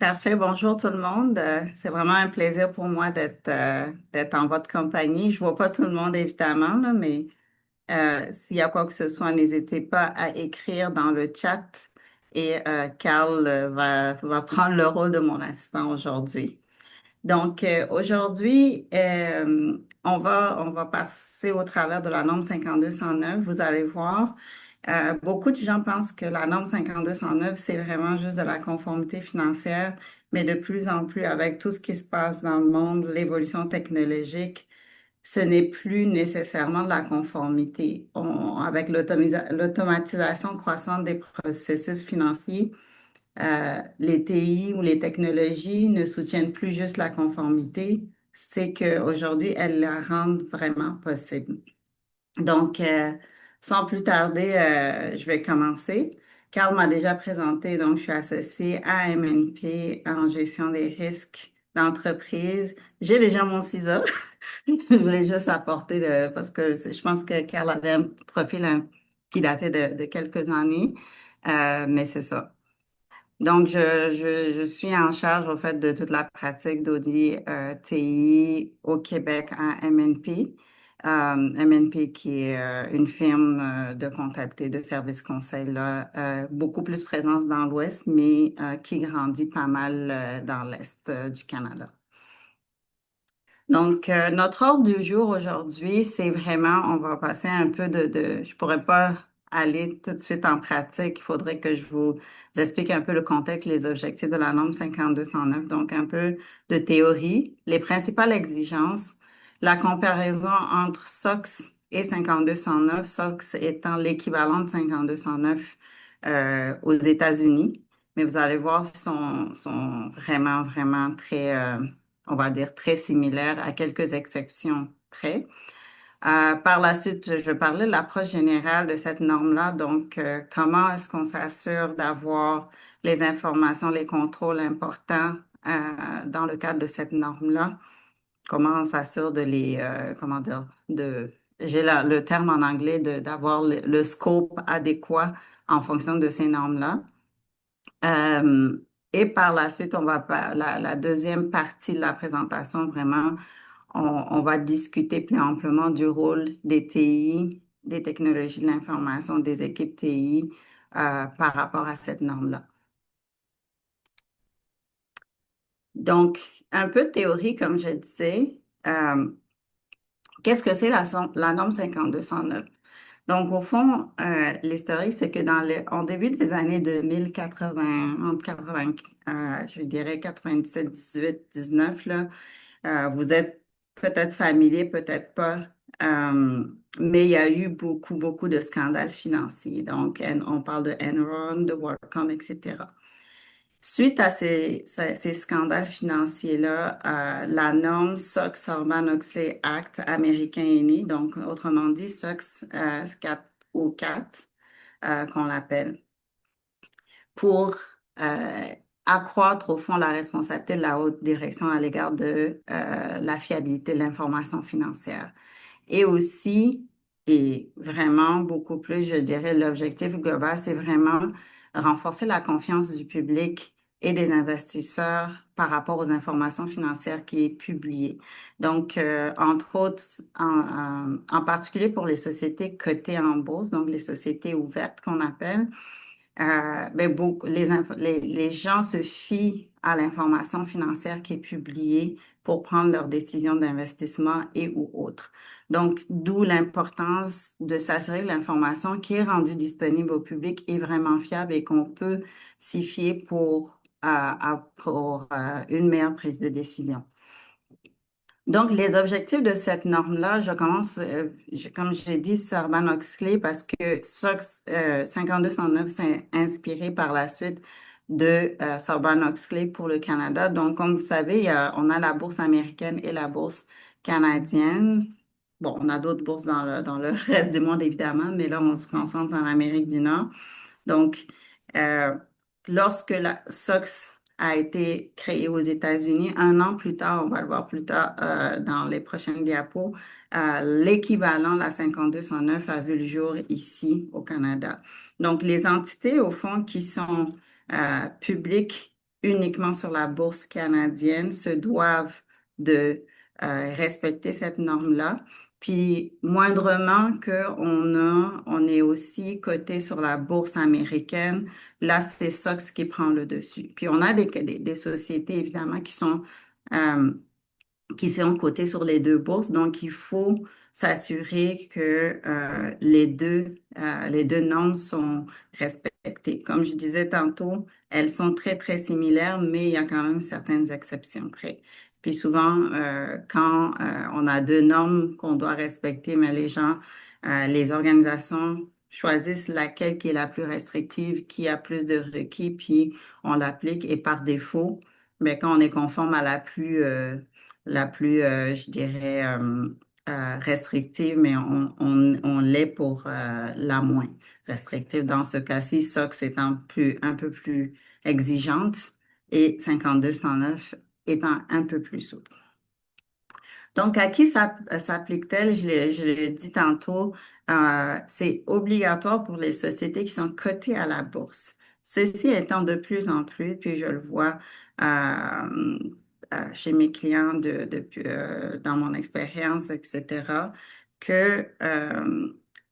Parfait, bonjour tout le monde. C'est vraiment un plaisir pour moi d'être en votre compagnie. Je vois pas tout le monde évidemment, là, mais s'il y a quoi que ce soit, n'hésitez pas à écrire dans le chat et Carl va prendre le rôle de mon assistant aujourd'hui. Donc aujourd'hui, on va passer au travers de la norme 5209. Vous allez voir. Beaucoup de gens pensent que la norme 5209, c'est vraiment juste de la conformité financière, mais de plus en plus, avec tout ce qui se passe dans le monde, l'évolution technologique, ce n'est plus nécessairement de la conformité. Avec l'automatisation croissante des processus financiers, les TI ou les technologies ne soutiennent plus juste la conformité, c'est qu'aujourd'hui, elles la rendent vraiment possible. Donc, sans plus tarder, je vais commencer. Carl m'a déjà présenté, donc je suis associée à MNP en gestion des risques d'entreprise. J'ai déjà mon CISA. Je voulais juste apporter parce que je pense que Carl avait un profil qui datait de quelques années, mais c'est ça. Donc, je suis en charge, au fait, de toute la pratique d'audit TI au Québec à MNP. MNP qui est une firme de comptabilité de services conseil, là, beaucoup plus présence dans l'Ouest, mais qui grandit pas mal dans l'Est du Canada. Donc, notre ordre du jour aujourd'hui, c'est vraiment, on va passer un peu je pourrais pas aller tout de suite en pratique. Il faudrait que je vous explique un peu le contexte, les objectifs de la norme 5209. Donc, un peu de théorie, les principales exigences, la comparaison entre SOX et 5209, SOX étant l'équivalent de 5209 aux États-Unis. Mais vous allez voir, sont vraiment, vraiment très, on va dire, très similaires à quelques exceptions près. Par la suite, je vais parler de l'approche générale de cette norme-là. Donc, comment est-ce qu'on s'assure d'avoir les informations, les contrôles importants dans le cadre de cette norme-là? Comment on s'assure de comment dire, j'ai le terme en anglais, d'avoir le scope adéquat en fonction de ces normes-là. Euh, et par la suite, la deuxième partie de la présentation, vraiment, on va discuter plus amplement du rôle des TI, des technologies de l'information, des équipes TI par rapport à cette norme-là. Donc, un peu de théorie, comme je disais. Euh, Qu'est-ce que c'est la norme 5209? Donc, au fond, l'historique, c'est que en début des années 2080, entre 80, je dirais 97, 18, 19, là, vous êtes peut-être familier, peut-être pas, mais il y a eu beaucoup, beaucoup de scandales financiers. Donc, on parle de Enron, de WorldCom, etc. Suite à ces scandales financiers-là, la norme SOX-Sarbanes-Oxley Act américain est née, donc autrement dit SOX 4 ou 4 qu'on l'appelle, pour accroître au fond la responsabilité de la haute direction à l'égard de la fiabilité de l'information financière. Et aussi, et vraiment beaucoup plus, je dirais, l'objectif global, c'est vraiment renforcer la confiance du public et des investisseurs par rapport aux informations financières qui est publiées. Donc, entre autres, en particulier pour les sociétés cotées en bourse, donc les sociétés ouvertes qu'on appelle, les gens se fient à l'information financière qui est publiée pour prendre leurs décisions d'investissement et ou autres. Donc, d'où l'importance de s'assurer que l'information qui est rendue disponible au public est vraiment fiable et qu'on peut s'y fier pour une meilleure prise de décision. Donc, les objectifs de cette norme-là, je commence, comme j'ai dit, Sarbanes-Oxley, parce que SOX 5209 s'est inspiré par la suite de Sarbanes-Oxley pour le Canada. Donc, comme vous savez, on a la bourse américaine et la bourse canadienne. Bon, on a d'autres bourses dans le reste du monde, évidemment, mais là, on se concentre en Amérique du Nord. Donc, euh, lorsque la SOX a été créée aux États-Unis, un an plus tard, on va le voir plus tard dans les prochaines diapos, l'équivalent, la 5209, a vu le jour ici au Canada. Donc, les entités, au fond, qui sont publiques uniquement sur la bourse canadienne se doivent de respecter cette norme-là. Puis, moindrement on est aussi coté sur la bourse américaine, là, c'est SOX qui prend le dessus. Puis, on a des sociétés, évidemment, euh, qui sont cotés sur les deux bourses. Donc, il faut s'assurer que les deux normes sont respectées. Comme je disais tantôt, elles sont très, très similaires, mais il y a quand même certaines exceptions près. Puis souvent, quand on a deux normes qu'on doit respecter, mais les organisations choisissent laquelle qui est la plus restrictive, qui a plus de requis, puis on l'applique et par défaut, mais quand on est conforme à la plus, je dirais, restrictive, mais on l'est pour la moins restrictive. Dans ce cas-ci, SOX étant un peu plus exigeante et 5209 étant un peu plus souple. Donc, à qui ça s'applique-t-elle? Je l'ai dit tantôt, c'est obligatoire pour les sociétés qui sont cotées à la bourse. Ceci étant de plus en plus, puis je le vois euh, chez mes clients dans mon expérience, etc., que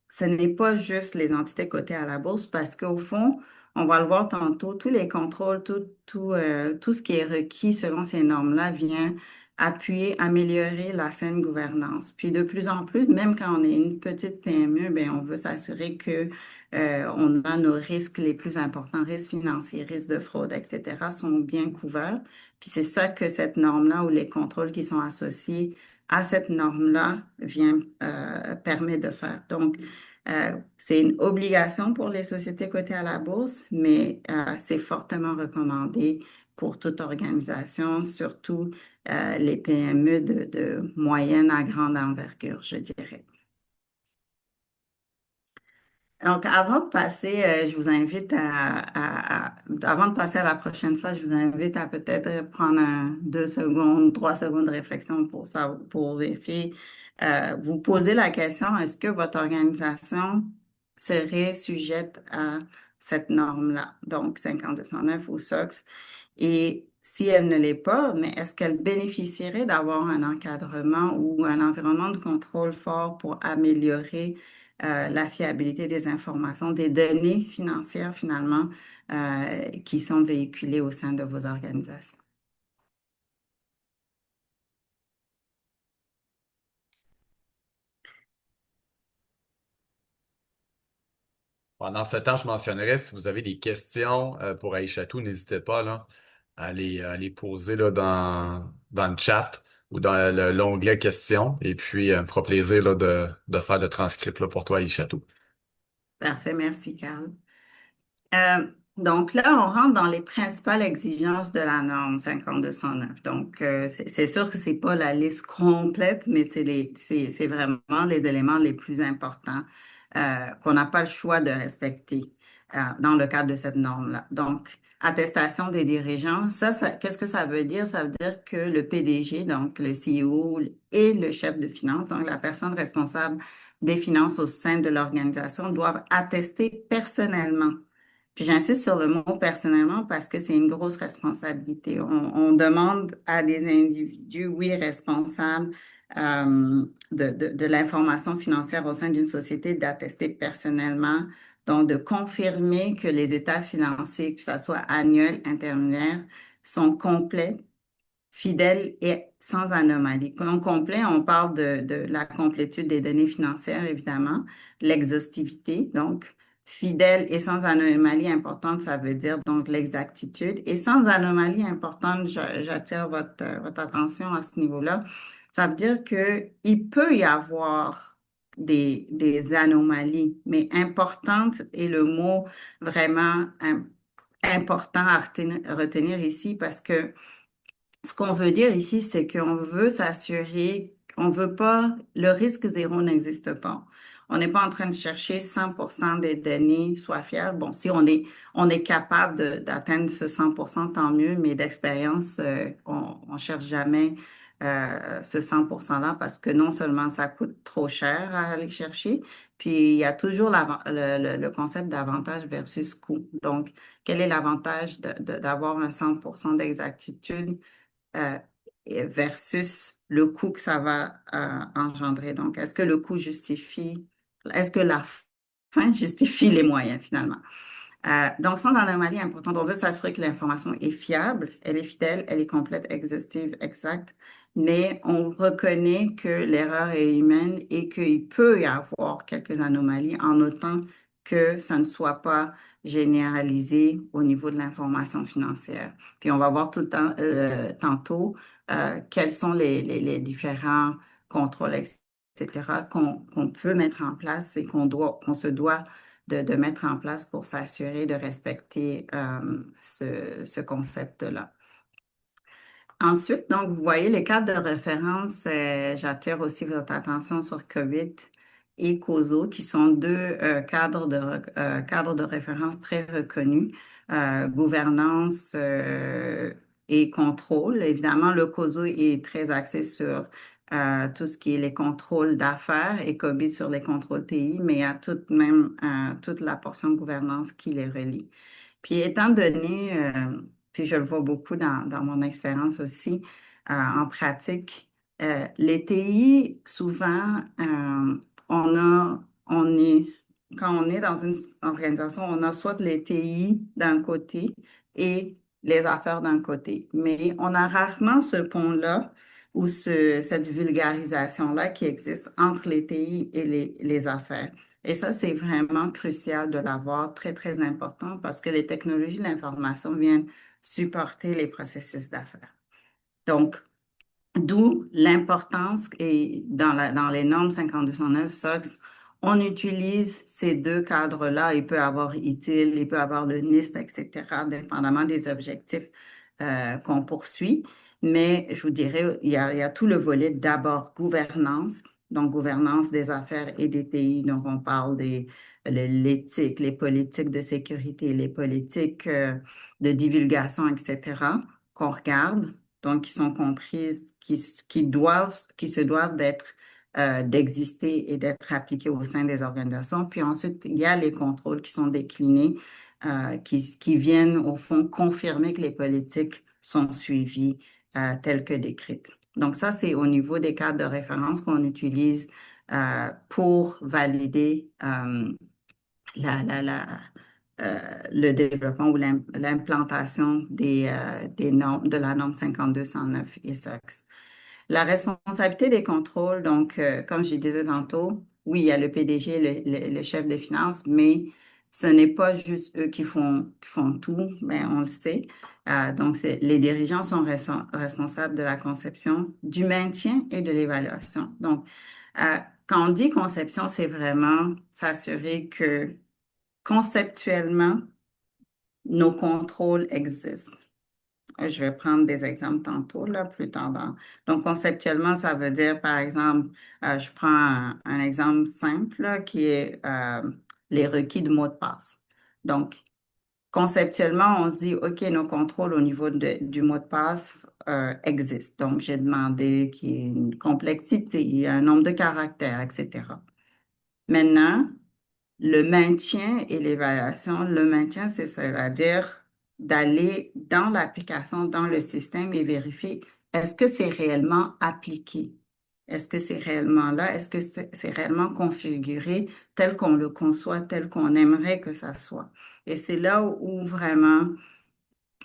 ce n'est pas juste les entités cotées à la bourse parce qu'au fond, on va le voir tantôt, tous les contrôles, tout ce qui est requis selon ces normes-là vient appuyer, améliorer la saine gouvernance. Puis de plus en plus, même quand on est une petite PME, bien, on veut s'assurer que on a nos risques les plus importants, risques financiers, risques de fraude, etc., sont bien couverts. Puis c'est ça que cette norme-là ou les contrôles qui sont associés à cette norme-là permet de faire. Donc, c'est une obligation pour les sociétés cotées à la bourse, mais c'est fortement recommandé pour toute organisation, surtout les PME de moyenne à grande envergure, je dirais. Donc, avant de passer, je vous invite avant de passer à la prochaine slide, je vous invite à peut-être prendre 2 secondes, 3 secondes de réflexion pour vérifier, vous poser la question, est-ce que votre organisation serait sujette à cette norme-là, donc 5209 ou SOX? Et si elle ne l'est pas, mais est-ce qu'elle bénéficierait d'avoir un encadrement ou un environnement de contrôle fort pour améliorer la fiabilité des informations, des données financières finalement qui sont véhiculées au sein de vos organisations? Pendant ce temps, je mentionnerai, si vous avez des questions pour Aïchatou, n'hésitez pas là, à les poser là, dans le chat ou dans l'onglet questions. Et puis, me fera plaisir là, de faire le transcript là, pour toi, Aïchatou. Parfait, merci, Carl. Donc là, on rentre dans les principales exigences de la norme 5209. Donc, c'est sûr que c'est pas la liste complète, mais c'est vraiment les éléments les plus importants qu'on n'a pas le choix de respecter dans le cadre de cette norme-là. Donc, attestation des dirigeants, qu'est-ce que ça veut dire? Ça veut dire que le PDG, donc le CEO et le chef de finance, donc la personne responsable des finances au sein de l'organisation, doivent attester personnellement. Puis j'insiste sur le mot personnellement parce que c'est une grosse responsabilité. On demande à des individus, oui, responsables de l'information financière au sein d'une société d'attester personnellement, donc de confirmer que les états financiers, que ce soit annuels, intermédiaires, sont complets, fidèle et sans anomalie. Quand on complet, on parle de la complétude des données financières, évidemment, l'exhaustivité, donc fidèle et sans anomalie importante, ça veut dire donc l'exactitude. Et sans anomalie importante, j'attire votre attention à ce niveau-là. Ça veut dire qu'il peut y avoir des anomalies, mais importante est le mot vraiment important à retenir ici parce que ce qu'on veut dire ici, c'est qu'on veut s'assurer, on veut pas, le risque zéro n'existe pas. On n'est pas en train de chercher 100% des données soient fiables. Bon, si on est capable d'atteindre ce 100%, tant mieux, mais d'expérience, on cherche jamais ce 100%-là parce que non seulement ça coûte trop cher à aller chercher, puis il y a toujours le concept d'avantage versus coût. Donc, quel est l'avantage d'avoir un 100% d'exactitude euh, versus le coût que ça va engendrer? Donc, est-ce que la fin justifie les moyens finalement? Donc, sans anomalie importante, on veut s'assurer que l'information est fiable, elle est fidèle, elle est complète, exhaustive, exacte, mais on reconnaît que l'erreur est humaine et qu'il peut y avoir quelques anomalies en autant que ça ne soit pas généralisé au niveau de l'information financière. Puis on va voir tout le temps, tantôt quels sont les différents contrôles, etc., qu'on peut mettre en place et qu'on se doit de mettre en place pour s'assurer de respecter ce concept-là. Ensuite, donc, vous voyez les cadres de référence, j'attire aussi votre attention sur COVID et COSO, qui sont deux cadres de référence très reconnus, gouvernance et contrôle. Évidemment, le COSO est très axé sur tout ce qui est les contrôles d'affaires et COVID sur les contrôles TI, mais il y a tout de même toute la portion de gouvernance qui les relie. Puis étant donné, puis je le vois beaucoup dans mon expérience aussi en pratique, les TI, souvent, on est, quand on est dans une organisation, on a soit les TI d'un côté et les affaires d'un côté. Mais on a rarement ce pont-là ou cette vulgarisation-là qui existe entre les TI et les affaires. Et ça, c'est vraiment crucial de l'avoir, très, très important, parce que les technologies de l'information viennent supporter les processus d'affaires. Donc, d'où l'importance, et dans les normes 5209 SOX, on utilise ces deux cadres-là. Il peut avoir ITIL, il peut avoir le NIST, etc., dépendamment des objectifs qu'on poursuit. Mais je vous dirais, il y a tout le volet d'abord gouvernance, donc gouvernance des affaires et des TI. Donc, on parle l'éthique, les politiques de sécurité, les politiques de divulgation, etc., qu'on regarde donc qui sont comprises, qui se doivent d'exister et d'être appliquées au sein des organisations. Puis ensuite, il y a les contrôles qui sont déclinés, qui viennent au fond confirmer que les politiques sont suivies, telles que décrites. Donc ça, c'est au niveau des cadres de référence qu'on utilise pour valider la, la, la, le développement ou l'implantation des normes, de la norme 5209 et SOX. La responsabilité des contrôles, donc, comme je disais tantôt, oui, il y a le PDG, le chef des finances, mais ce n'est pas juste eux qui font tout, mais on le sait. Donc, les dirigeants sont responsables de la conception, du maintien et de l'évaluation. Donc, quand on dit conception, c'est vraiment s'assurer que conceptuellement, nos contrôles existent. Je vais prendre des exemples tantôt, là, plus tard. Donc, conceptuellement, ça veut dire, par exemple, je prends un exemple simple, là, qui est les requis de mot de passe. Donc, conceptuellement, on se dit, OK, nos contrôles au niveau du mot de passe existent. Donc, j'ai demandé qu'il y ait une complexité, un nombre de caractères, etc. Maintenant, le maintien et l'évaluation, le maintien, c'est-à-dire d'aller dans l'application, dans le système et vérifier est-ce que c'est réellement appliqué? Est-ce que c'est réellement là? Est-ce que c'est réellement configuré tel qu'on le conçoit, tel qu'on aimerait que ça soit? Et c'est là où vraiment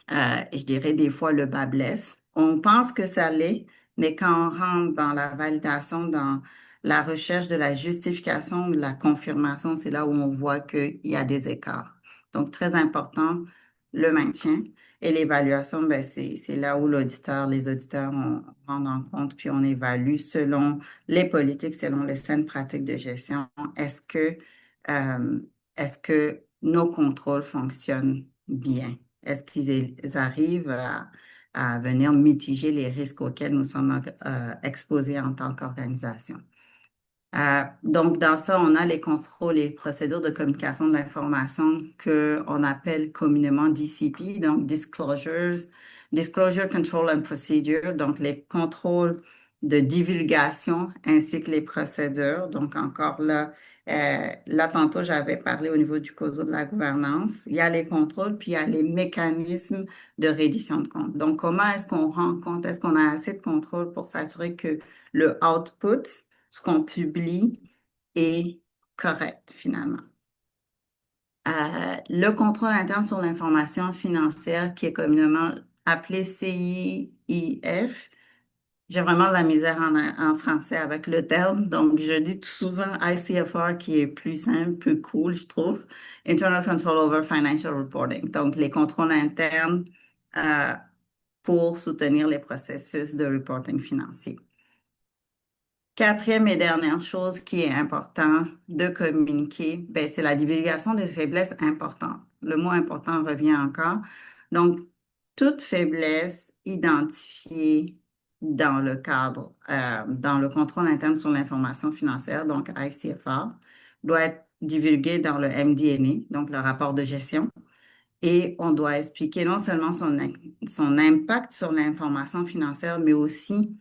je dirais des fois le bas blesse. On pense que ça l'est, mais quand on rentre dans la validation, dans la recherche de la justification ou de la confirmation, c'est là où on voit qu'il y a des écarts. Donc, très important, le maintien et l'évaluation, ben, c'est là où les auditeurs rendent en compte, puis on évalue selon les politiques, selon les saines pratiques de gestion. Euh, est-ce que nos contrôles fonctionnent bien? Est-ce qu'ils arrivent à venir mitiger les risques auxquels nous sommes exposés en tant qu'organisation? Donc, dans ça, on a les contrôles et procédures de communication de l'information qu'on appelle communément DCP, donc Disclosure Control and Procedure, donc les contrôles de divulgation ainsi que les procédures. Donc, encore là, là, tantôt, j'avais parlé au niveau du COSO de la gouvernance. Il y a les contrôles, puis il y a les mécanismes de reddition de compte. Donc, comment est-ce qu'on rend compte, est-ce qu'on a assez de contrôle pour s'assurer que le output, ce qu'on publie est correct finalement. Le contrôle interne sur l'information financière qui est communément appelé CIIF. J'ai vraiment de la misère en français avec le terme, donc je dis tout souvent ICFR qui est plus simple, plus cool, je trouve. Internal Control over Financial Reporting. Donc les contrôles internes euh, pour soutenir les processus de reporting financier. Quatrième et dernière chose qui est important de communiquer, ben, c'est la divulgation des faiblesses importantes. Le mot important revient encore. Donc, toute faiblesse identifiée dans le cadre, dans le contrôle interne sur l'information financière, donc ICFR, doit être divulguée dans le MD&A, donc le rapport de gestion. Et on doit expliquer non seulement son impact sur l'information financière, mais aussi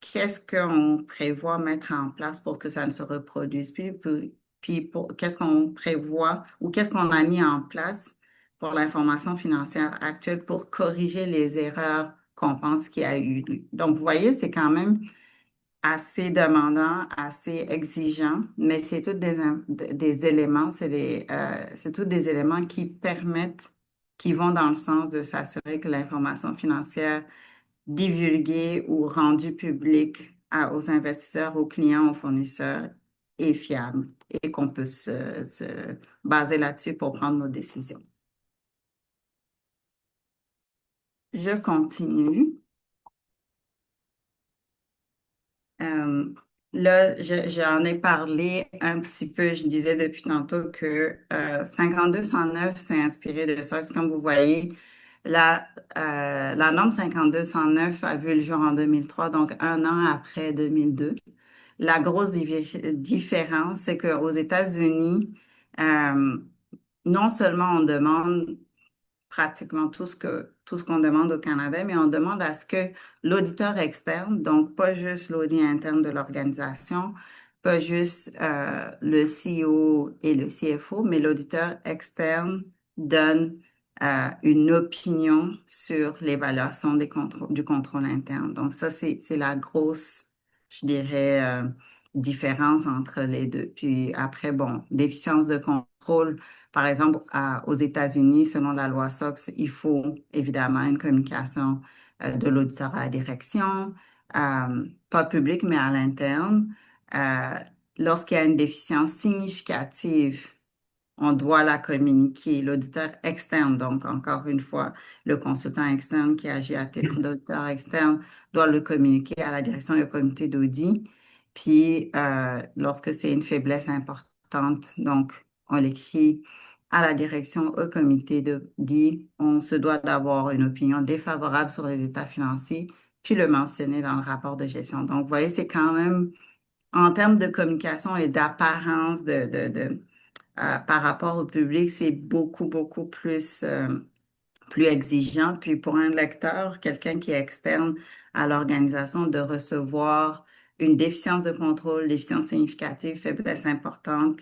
qu'est-ce qu'on prévoit mettre en place pour que ça ne se reproduise plus, qu'est-ce qu'on prévoit ou qu'est-ce qu'on a mis en place pour l'information financière actuelle pour corriger les erreurs qu'on pense qu'il y a eu. Donc, vous voyez, c'est quand même assez demandant, assez exigeant, mais c'est tous des éléments, c'est tous des éléments qui permettent, qui vont dans le sens de s'assurer que l'information financière divulgué ou rendu public aux investisseurs, aux clients, aux fournisseurs est fiable et qu'on peut se baser là-dessus pour prendre nos décisions. Je continue. Euh, Là, j'en ai parlé un petit peu. Je disais depuis tantôt que 5209 s'est inspiré de ça. Comme vous voyez, la norme 5209 a vu le jour en 2003, donc un an après 2002. La grosse différence, c'est qu'aux États-Unis, euh, non seulement on demande pratiquement tout ce qu'on demande au Canada, mais on demande à ce que l'auditeur externe, donc pas juste l'audit interne de l'organisation, pas juste le CEO et le CFO, mais l'auditeur externe donne une opinion sur l'évaluation du contrôle interne. Donc ça, c'est la grosse, je dirais, différence entre les deux. Puis après, bon, déficience de contrôle. Par exemple, aux États-Unis, selon la loi SOX, il faut évidemment une communication de l'auditeur à la direction, pas publique, mais à l'interne. Euh, Lorsqu'il y a une déficience significative, on doit la communiquer. L'auditeur externe, donc encore une fois, le consultant externe qui agit à titre d'auditeur externe doit le communiquer à la direction et au comité d'audit. Puis, lorsque c'est une faiblesse importante, donc on l'écrit à la direction, au comité d'audit, on se doit d'avoir une opinion défavorable sur les états financiers, puis le mentionner dans le rapport de gestion. Donc, vous voyez, c'est quand même, en termes de communication et d'apparence par rapport au public, c'est beaucoup, beaucoup plus exigeant. Puis pour un lecteur, quelqu'un qui est externe à l'organisation, de recevoir une déficience de contrôle, déficience significative, faiblesse importante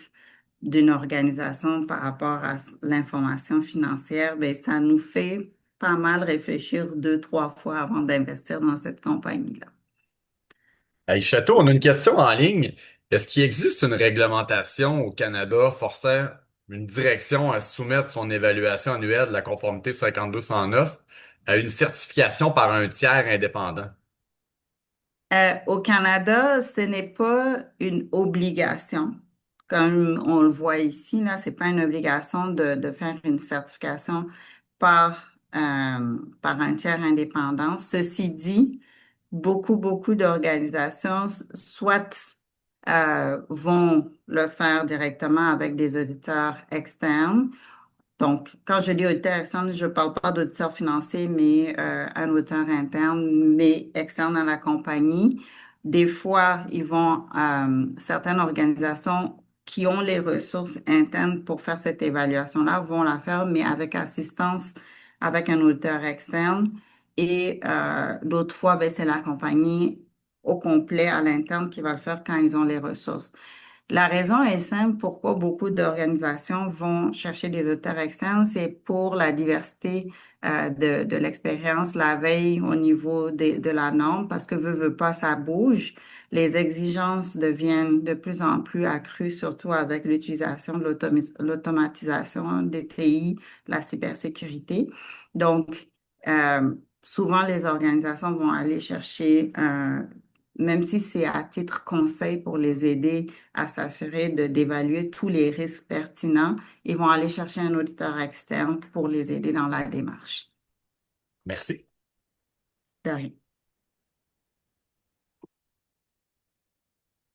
d'une organisation par rapport à l'information financière, bien, ça nous fait pas mal réfléchir deux, trois fois avant d'investir dans cette compagnie-là. Hey, Château, on a une question en ligne. Est-ce qu'il existe une réglementation au Canada forçant une direction à soumettre son évaluation annuelle de la conformité 5209 à une certification par un tiers indépendant? Au Canada, ce n'est pas une obligation. Comme on le voit ici, là, c'est pas une obligation de faire une certification par un tiers indépendant. Ceci dit, beaucoup d'organisations soit vont le faire directement avec des auditeurs externes. Donc, quand je dis auditeur externe, je ne parle pas d'auditeur financier, mais un auditeur interne, mais externe à la compagnie. Des fois, certaines organisations qui ont les ressources internes pour faire cette évaluation-là vont la faire, mais avec assistance, avec un auditeur externe. Et d'autres fois, ben, c'est la compagnie au complet à l'interne qui va le faire quand ils ont les ressources. La raison est simple, pourquoi beaucoup d'organisations vont chercher des auteurs externes, c'est pour la diversité de l'expérience la veille au niveau de la norme, parce que veut pas, ça bouge. Les exigences deviennent de plus en plus accrues, surtout avec l'utilisation de l'automatisation des TI, la cybersécurité. Donc, souvent, les organisations vont aller chercher même si c'est à titre conseil pour les aider à s'assurer d'évaluer tous les risques pertinents, ils vont aller chercher un auditeur externe pour les aider dans la démarche. Merci. De rien.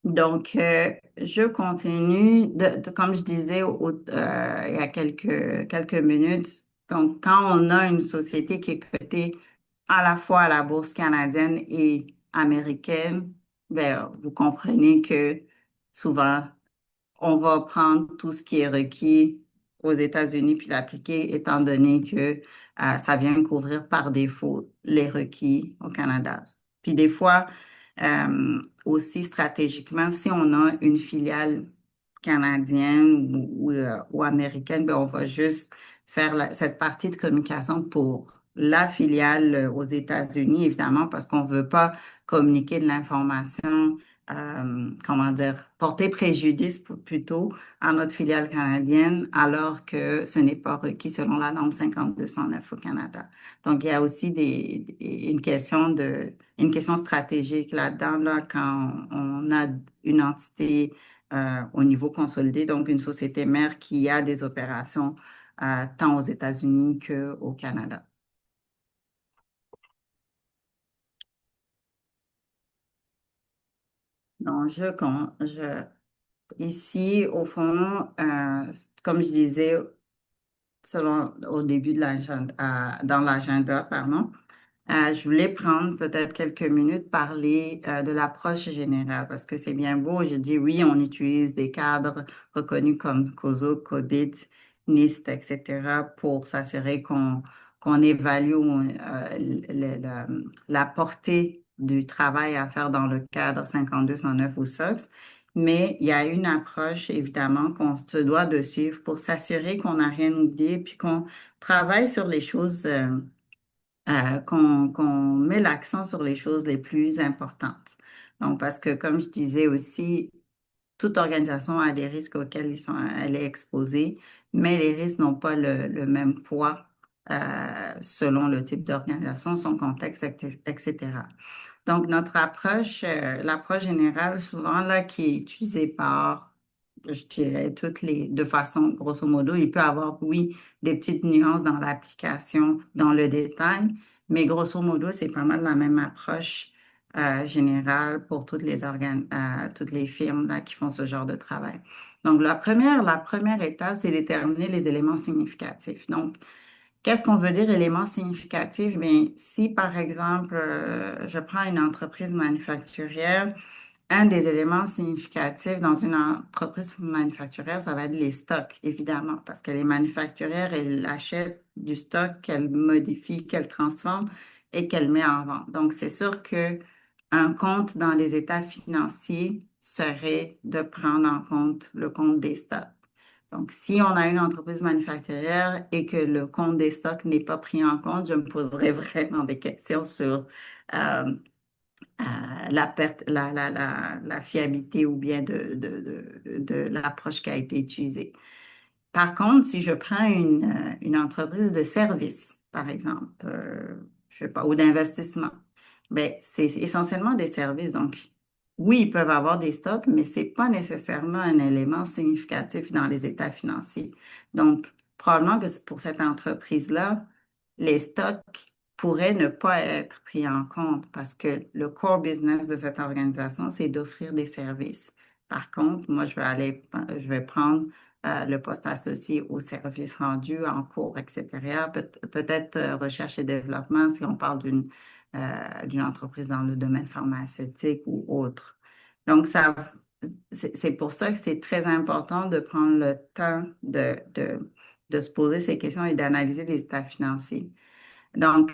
Donc, je continue, comme je disais il y a quelques minutes, donc quand on a une société qui est cotée à la fois à la bourse canadienne et américaine, ben, vous comprenez que souvent, on va prendre tout ce qui est requis aux États-Unis puis l'appliquer, étant donné que ça vient couvrir par défaut les requis au Canada. Puis des fois, aussi stratégiquement, si on a une filiale canadienne ou américaine, ben, on va juste faire cette partie de communication pour la filiale aux États-Unis, évidemment, parce qu'on ne veut pas communiquer de l'information comment dire, porter préjudice plutôt à notre filiale canadienne, alors que ce n'est pas requis selon la norme 5209 au Canada. Donc, il y a aussi une question stratégique là-dedans, là, quand on a une entité au niveau consolidé, donc une société mère qui a des opérations tant aux États-Unis qu'au Canada. Donc, ici, au fond, comme je disais au début de dans l'agenda, pardon, je voulais prendre peut-être quelques minutes parler de l'approche générale parce que c'est bien beau. Je dis oui, on utilise des cadres reconnus comme COSO, COBIT, NIST, etc. pour s'assurer qu'on évalue la portée du travail à faire dans le cadre 5209 ou SOX. Mais il y a une approche, évidemment, qu'on se doit de suivre pour s'assurer qu'on n'a rien oublié puis qu'on travaille sur les choses qu'on met l'accent sur les choses les plus importantes. Donc, parce que, comme je disais aussi, toute organisation a des risques auxquels elle est exposée, mais les risques n'ont pas le même poids selon le type d'organisation, son contexte, etc. Donc, l'approche générale, souvent, là, qui est utilisée par, je dirais, de façon, grosso modo, il peut y avoir, oui, des petites nuances dans l'application, dans le détail, mais grosso modo, c'est pas mal la même approche générale pour toutes les firmes, là, qui font ce genre de travail. Donc, la première étape, c'est déterminer les éléments significatifs. Donc, qu'est-ce qu'on veut dire élément significatif? Bien, si par exemple, je prends une entreprise manufacturière, un des éléments significatifs dans une entreprise manufacturière, ça va être les stocks, évidemment, parce que les manufacturières, elles achètent du stock qu'elles modifient, qu'elles transforment et qu'elles mettent en vente. Donc, c'est sûr que un compte dans les états financiers serait de prendre en compte le compte des stocks. Donc, si on a une entreprise manufacturière et que le compte des stocks n'est pas pris en compte, je me poserai vraiment des questions sur euh, euh, la perte, la fiabilité ou bien de l'approche qui a été utilisée. Par contre, si je prends une entreprise de service, par exemple, je sais pas, ou d'investissement, ben, c'est essentiellement des services. Donc, oui, ils peuvent avoir des stocks, mais c'est pas nécessairement un élément significatif dans les états financiers. Donc, probablement que pour cette entreprise-là, les stocks pourraient ne pas être pris en compte parce que le core business de cette organisation, c'est d'offrir des services. Par contre, moi, je vais prendre le poste associé aux services rendus en cours, etc. Peut-être recherche et développement si on parle d'une entreprise dans le domaine pharmaceutique ou autre. Donc, c'est pour ça que c'est très important de prendre le temps de se poser ces questions et d'analyser les états financiers. Donc,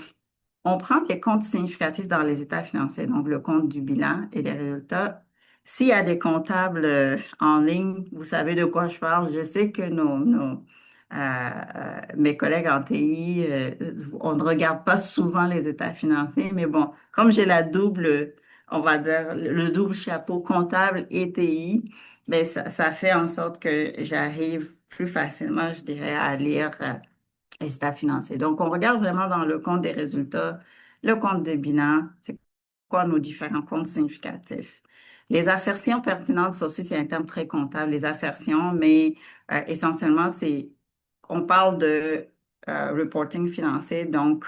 on prend les comptes significatifs dans les états financiers, donc le compte du bilan et les résultats. S'il y a des comptables en ligne, vous savez de quoi je parle. Je sais que mes collègues en TI, on ne regarde pas souvent les états financiers, mais bon, comme j'ai on va dire, le double chapeau comptable et TI, ben ça fait en sorte que j'arrive plus facilement, je dirais, à lire les états financiers. Donc, on regarde vraiment dans le compte des résultats, le compte de bilan, c'est quoi nos différents comptes significatifs. Les assertions pertinentes, ça aussi, c'est un terme très comptable, les assertions, mais essentiellement, on parle de reporting financier, donc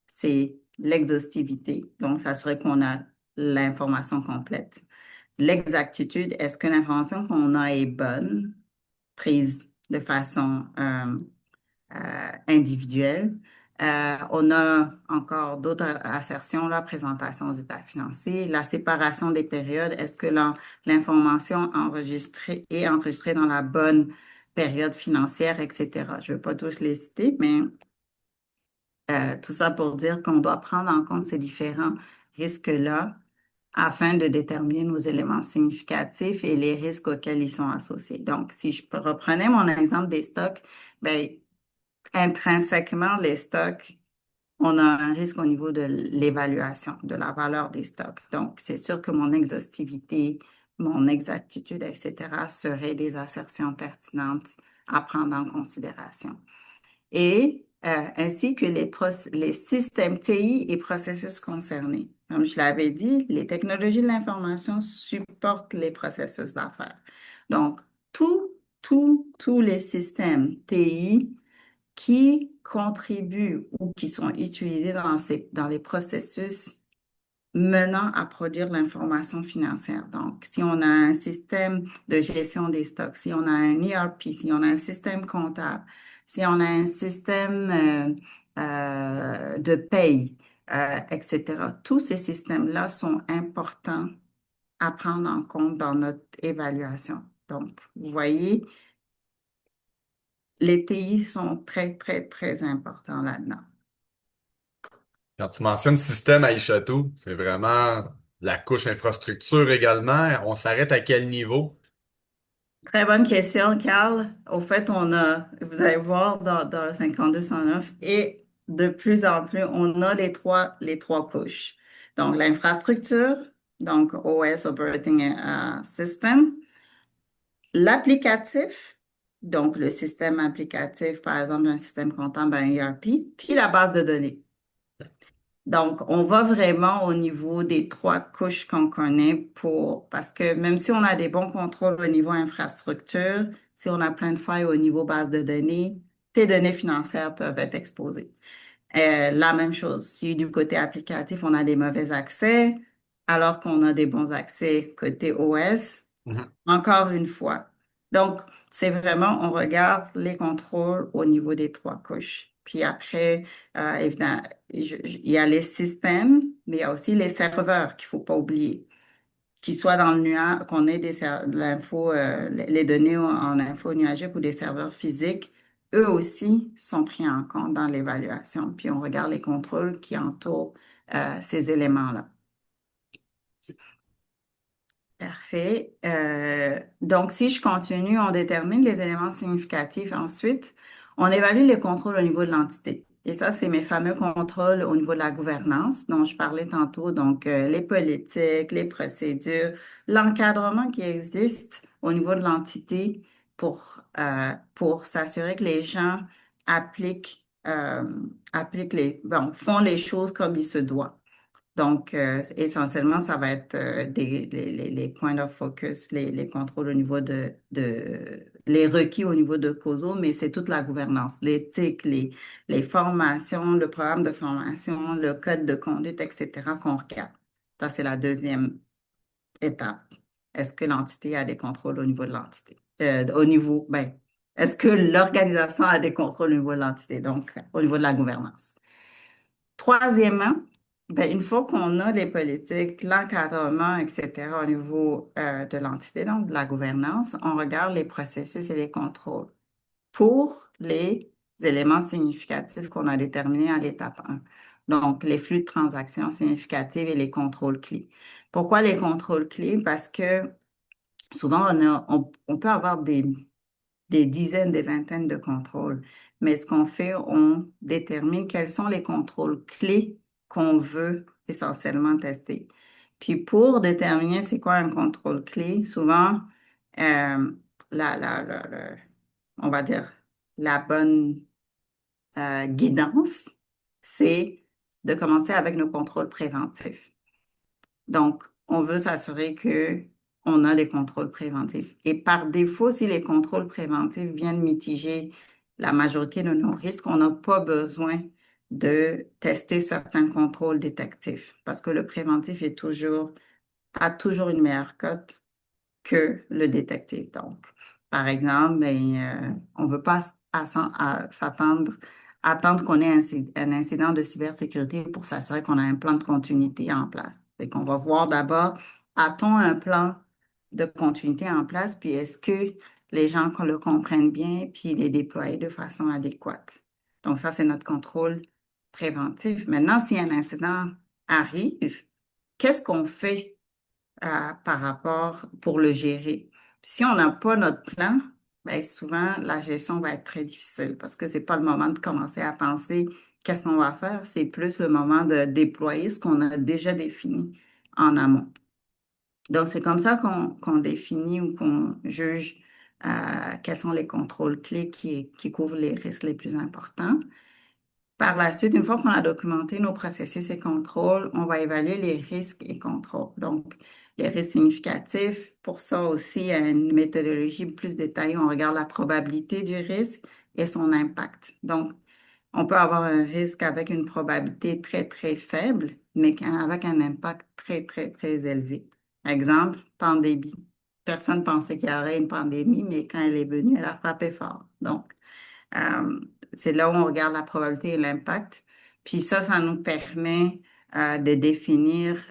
c'est l'exhaustivité. Donc, s'assurer qu'on a l'information complète. L'exactitude, est-ce que l'information qu'on a est bonne, prise de façon individuelle. On a encore d'autres assertions, la présentation aux états financiers, la séparation des périodes. Est-ce que l'information enregistrée est enregistrée dans la bonne période financière, etc. Je ne vais pas tous les citer, mais tout ça pour dire qu'on doit prendre en compte ces différents risques-là afin de déterminer nos éléments significatifs et les risques auxquels ils sont associés. Donc, si je reprenais mon exemple des stocks, ben, intrinsèquement, les stocks, on a un risque au niveau de l'évaluation de la valeur des stocks. Donc, c'est sûr que mon exhaustivité, mon exactitude, etc., seraient des assertions pertinentes à prendre en considération. Et ainsi que les systèmes TI et processus concernés. Comme je l'avais dit, les technologies de l'information supportent les processus d'affaires. Donc, tous les systèmes TI qui contribuent ou qui sont utilisés dans les processus menant à produire l'information financière. Donc, si on a un système de gestion des stocks, si on a un ERP, si on a un système comptable, si on a un système de paye, etc., tous ces systèmes-là sont importants à prendre en compte dans notre évaluation. Donc, vous voyez, les TI sont très, très, très importants là-dedans. Quand tu mentionnes système à Château, c'est vraiment la couche infrastructure également. On s'arrête à quel niveau? Très bonne question, Carl. Au fait, vous allez voir dans le 5209, et de plus en plus, on a les trois couches. Donc, l'infrastructure, donc OS, Operating System, l'applicatif, donc le système applicatif, par exemple, un système comptable, un ERP, puis la base de données. Donc, on va vraiment au niveau des trois couches qu'on connaît parce que même si on a des bons contrôles au niveau infrastructure, si on a plein de failles au niveau base de données, tes données financières peuvent être exposées. La même chose, si du côté applicatif, on a des mauvais accès, alors qu'on a des bons accès côté OS, Mhm. encore une fois. Donc, c'est vraiment, on regarde les contrôles au niveau des trois couches. Puis après, évidemment, il y a les systèmes, mais il y a aussi les serveurs qu'il ne faut pas oublier. Qu'ils soient dans le nuage, qu'on ait de l'info, les données en info nuagique ou des serveurs physiques, eux aussi sont pris en compte dans l'évaluation. Puis on regarde les contrôles qui entourent ces éléments-là. Parfait. Donc, si je continue, on détermine les éléments significatifs. Ensuite, on évalue les contrôles au niveau de l'entité. Et ça, c'est mes fameux contrôles au niveau de la gouvernance dont je parlais tantôt. Donc, les politiques, les procédures, l'encadrement qui existe au niveau de l'entité pour s'assurer que les gens font les choses comme il se doit. Donc, essentiellement, ça va être les points of focus, les contrôles au niveau les requis au niveau de COSO, mais c'est toute la gouvernance, l'éthique, les formations, le programme de formation, le code de conduite, etc., qu'on regarde. Ça, c'est la deuxième étape. Est-ce que l'entité a des contrôles au niveau de l'entité? Est-ce que l'organisation a des contrôles au niveau de l'entité? Donc, au niveau de la gouvernance. Troisièmement, Ben, une fois qu'on a les politiques, l'encadrement, etc., au niveau de l'entité, donc de la gouvernance, on regarde les processus et les contrôles pour les éléments significatifs qu'on a déterminés à l'étape 1. Donc, les flux de transactions significatifs et les contrôles clés. Pourquoi les contrôles clés? Parce que souvent, on peut avoir des dizaines, des vingtaines de contrôles. Mais ce qu'on fait, on détermine quels sont les contrôles clés qu'on veut essentiellement tester. Puis pour déterminer c'est quoi un contrôle clé, souvent, euh, on va dire la bonne guidance, c'est de commencer avec nos contrôles préventifs. Donc, on veut s'assurer que on a des contrôles préventifs. Et par défaut, si les contrôles préventifs viennent mitiger la majorité de nos risques, on n'a pas besoin de tester certains contrôles détectifs parce que le préventif a toujours une meilleure cote que le détective. Donc, par exemple, ben, on ne veut pas attendre qu'on ait un incident de cybersécurité pour s'assurer qu'on a un plan de continuité en place. C'est qu'on va voir d'abord, a-t-on un plan de continuité en place, puis est-ce que les gens le comprennent bien, puis les déployer de façon adéquate. Donc, ça, c'est notre contrôle préventif. Maintenant, si un incident arrive, qu'est-ce qu'on fait par rapport pour le gérer? Si on n'a pas notre plan, ben souvent la gestion va être très difficile parce que c'est pas le moment de commencer à penser qu'est-ce qu'on va faire, c'est plus le moment de déployer ce qu'on a déjà défini en amont. Donc, c'est comme ça qu'on définit ou qu'on juge quels sont les contrôles clés qui couvrent les risques les plus importants. Par la suite, une fois qu'on a documenté nos processus et contrôles, on va évaluer les risques et contrôles. Donc, les risques significatifs, pour ça aussi, il y a une méthodologie plus détaillée. On regarde la probabilité du risque et son impact. Donc, on peut avoir un risque avec une probabilité très, très faible, mais avec un impact très, très, très élevé. Exemple, pandémie. Personne pensait qu'il y aurait une pandémie, mais quand elle est venue, elle a frappé fort. Donc, euh, c'est là où on regarde la probabilité et l'impact. Puis ça nous permet de définir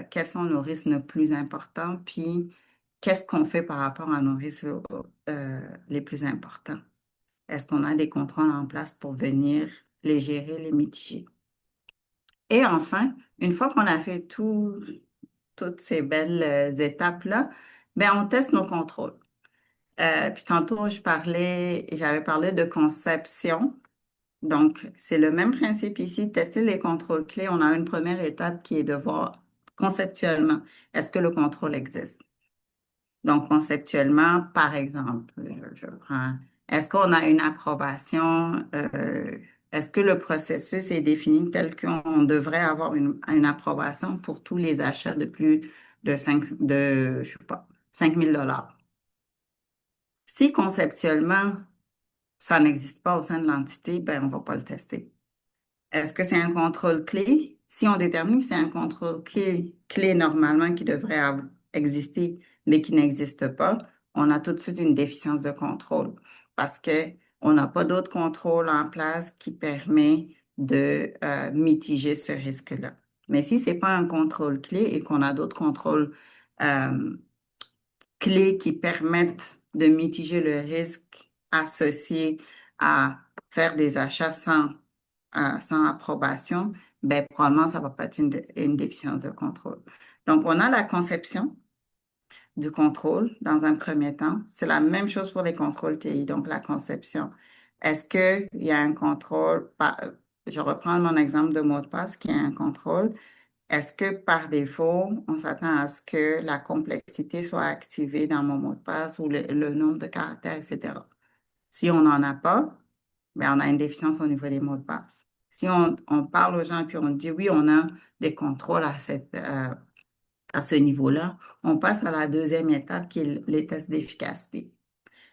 quels sont nos risques les plus importants, puis qu'est-ce qu'on fait par rapport à nos risques les plus importants. Est-ce qu'on a des contrôles en place pour venir les gérer, les mitiger? Et enfin, une fois qu'on a fait toutes ces belles étapes-là, ben on teste nos contrôles. Puis tantôt, j'avais parlé de conception. Donc, c'est le même principe ici, tester les contrôles clés. On a une première étape qui est de voir conceptuellement, est-ce que le contrôle existe? Donc, conceptuellement, par exemple, je prends, est-ce qu'on a une approbation? Est-ce que le processus est défini tel qu'on devrait avoir une approbation pour tous les achats de plus je sais pas, 5 000 $? Si conceptuellement, ça n'existe pas au sein de l'entité, ben, on ne va pas le tester. Est-ce que c'est un contrôle clé? Si on détermine que c'est un contrôle clé normalement qui devrait exister, mais qui n'existe pas, on a tout de suite une déficience de contrôle parce que on n'a pas d'autre contrôle en place qui permet de mitiger ce risque-là. Mais si c'est pas un contrôle clé et qu'on a d'autres contrôles euh, clés qui permettent de mitiger le risque associé à faire des achats sans approbation, ben, probablement, ça va pas être une déficience de contrôle. Donc, on a la conception du contrôle dans un premier temps. C'est la même chose pour les contrôles TI, donc la conception. Est-ce qu'il y a un contrôle, je reprends mon exemple de mot de passe qui est un contrôle. Est-ce que par défaut, on s'attend à ce que la complexité soit activée dans mon mot de passe ou le nombre de caractères, etc. Si on n'en a pas, ben, on a une déficience au niveau des mots de passe. Si on parle aux gens et puis on dit oui, on a des contrôles à ce niveau-là, on passe à la deuxième étape qui est les tests d'efficacité.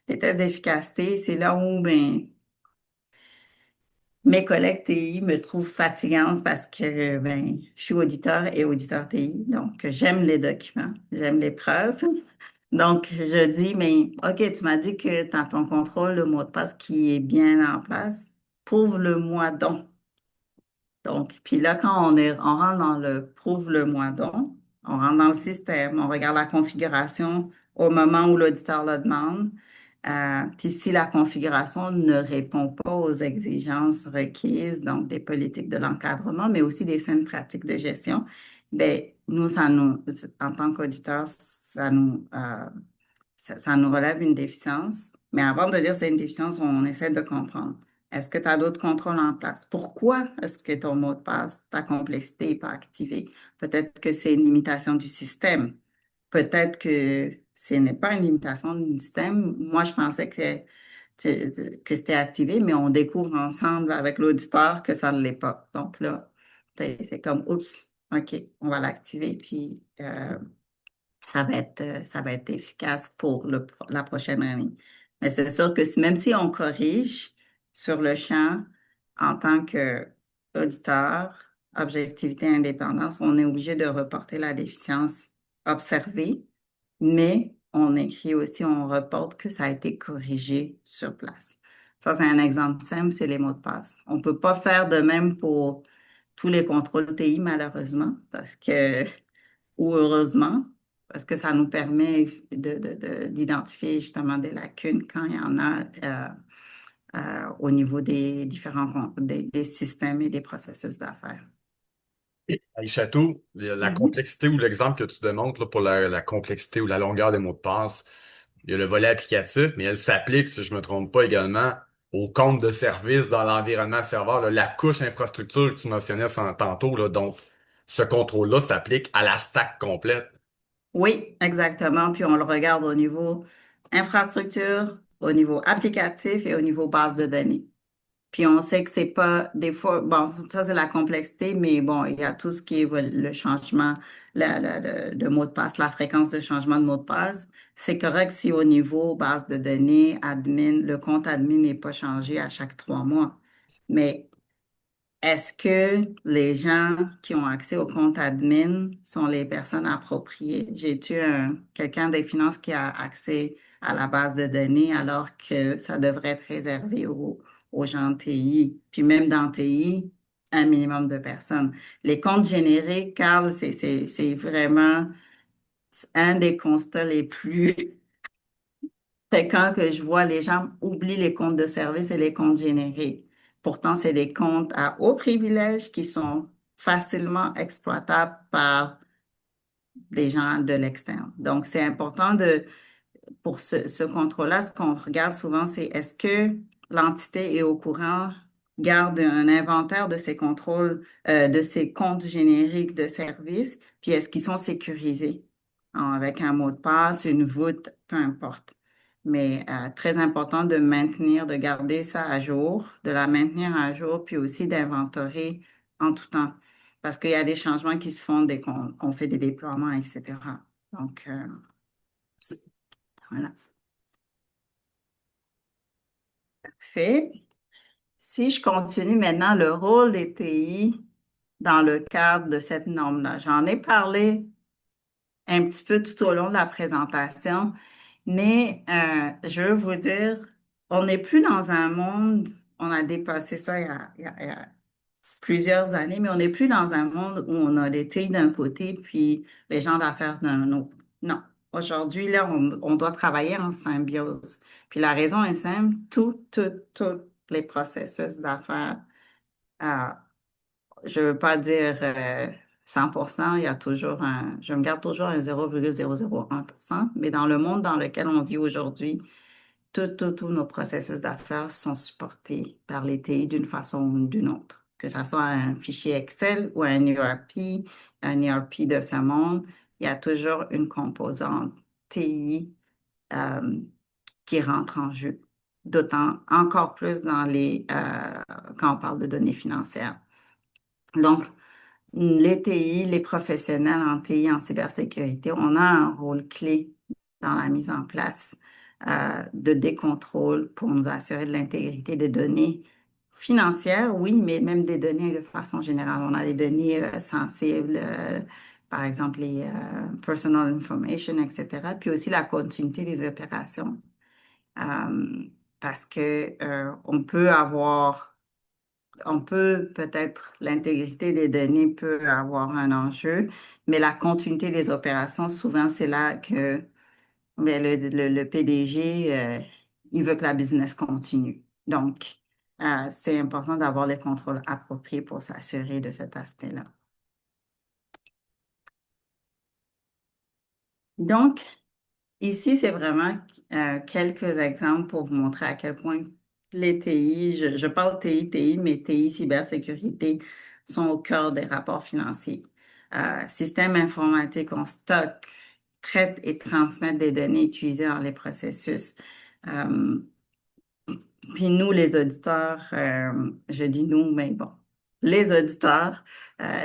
Les tests d'efficacité, c'est là où ben, mes collègues TI me trouvent fatigante parce que ben, je suis auditeur et auditeur TI, donc j'aime les documents, j'aime les preuves. Donc, je dis, mais OK, tu m'as dit que tu as ton contrôle, le mot de passe qui est bien en place. Prouve-le-moi donc. Donc, puis là, quand on rentre dans le prouve-le-moi donc, on rentre dans le système, on regarde la configuration au moment où l'auditeur le demande. Puis si la configuration ne répond pas aux exigences requises, donc des politiques de l'encadrement, mais aussi des saines pratiques de gestion, ben nous, en tant qu'auditeur, ça nous relève une déficience. Mais avant de dire c'est une déficience, on essaie de comprendre. Est-ce que tu as d'autres contrôles en place? Pourquoi est-ce que ton mot de passe, ta complexité n'est pas activée? Peut-être que c'est une limitation du système. Peut-être que ce n'est pas une limitation du système. Moi, je pensais que c'était activé, mais on découvre ensemble avec l'auditeur que ça ne l'est pas. Donc là, c'est comme, oups, OK, on va l'activer, puis ça va être efficace pour la prochaine année. Mais c'est sûr que même si on corrige sur le champ en tant qu'auditeur, objectivité, indépendance, on est obligé de reporter la déficience observée, mais on écrit aussi, on reporte que ça a été corrigé sur place. Ça, c'est un exemple simple, c'est les mots de passe. On ne peut pas faire de même pour tous les contrôles TI, malheureusement, parce que ou heureusement, parce que ça nous permet d'identifier justement des lacunes quand il y en a au niveau des des systèmes et des processus d'affaires. Aïchatou, la Mhm. complexité ou l'exemple que tu démontres là, pour la complexité ou la longueur des mots de passe, il y a le volet applicatif, mais elle s'applique, si je me trompe pas, également au compte de service dans l'environnement serveur, là, la couche infrastructure que tu mentionnais tantôt, là, donc ce contrôle-là s'applique à la stack complète. Oui, exactement. Puis on le regarde au niveau infrastructure, au niveau applicatif et au niveau base de données. Puis on sait que c'est pas des fois, bon, ça c'est la complexité, mais bon, il y a tout ce qui est le changement de mot de passe, la fréquence de changement de mot de passe. C'est correct si au niveau base de données, admin, le compte admin n'est pas changé à chaque 3 mois. Mais est-ce que les gens qui ont accès au compte admin sont les personnes appropriées? J'ai-tu quelqu'un des finances qui a accès à la base de données alors que ça devrait être réservé aux gens de TI? Puis même dans TI, un minimum de personnes. Les comptes générés, Carl, c'est vraiment un des constats les plus c'est quand que je vois les gens oublient les comptes de service et les comptes générés. Pourtant, c'est des comptes à haut privilège qui sont facilement exploitables par des gens de l'externe. Donc, c'est important pour ce contrôle-là, ce qu'on regarde souvent, c'est est-ce que l'entité est au courant, garde un inventaire de ces contrôles, de ces comptes génériques de services, puis est-ce qu'ils sont sécurisés avec un mot de passe, une voûte, peu importe. Mais très important de maintenir, de garder ça à jour, de la maintenir à jour, puis aussi d'inventorer en tout temps. Parce qu'il y a des changements qui se font dès qu'on fait des déploiements, etc. Donc, voilà. Fait. Si je continue maintenant le rôle des TI dans le cadre de cette norme-là, j'en ai parlé un petit peu tout au long de la présentation, mais je veux vous dire, on n'est plus dans un monde, on a dépassé ça il y a plusieurs années, mais on n'est plus dans un monde où on a les TI d'un côté puis les gens d'affaires d'un autre. Non. Aujourd'hui, là, on doit travailler en symbiose. Puis la raison est simple, tous les processus d'affaires, euh, je ne veux pas dire 100%, il y a toujours je me garde toujours un 0,001%, mais dans le monde dans lequel on vit aujourd'hui, tous nos processus d'affaires sont supportés par les TI d'une façon ou d'une autre. Que ce soit un fichier Excel ou un ERP de ce monde, il y a toujours une composante TI euh, qui rentre en jeu. D'autant encore plus quand on parle de données financières. Donc, les TI, les professionnels en TI, en cybersécurité, on a un rôle clé dans la mise en place des contrôles pour nous assurer de l'intégrité des données financières, oui, mais même des données de façon générale. On a les données sensibles, par exemple les personal information, etc., puis aussi la continuité des opérations. Parce que on peut avoir on peut peut-être, l'intégrité des données peut avoir un enjeu, mais la continuité des opérations, souvent, c'est là que ben, le PDG, il veut que la business continue. Donc, c'est important d'avoir les contrôles appropriés pour s'assurer de cet aspect-là. Donc, ici, c'est vraiment quelques exemples pour vous montrer à quel point les TI, je parle TI, mais TI, cybersécurité, sont au cœur des rapports financiers. Système informatique, on stocke, traite et transmet des données utilisées dans les processus. Euh, Puis nous, les auditeurs, je dis nous, mais bon, les auditeurs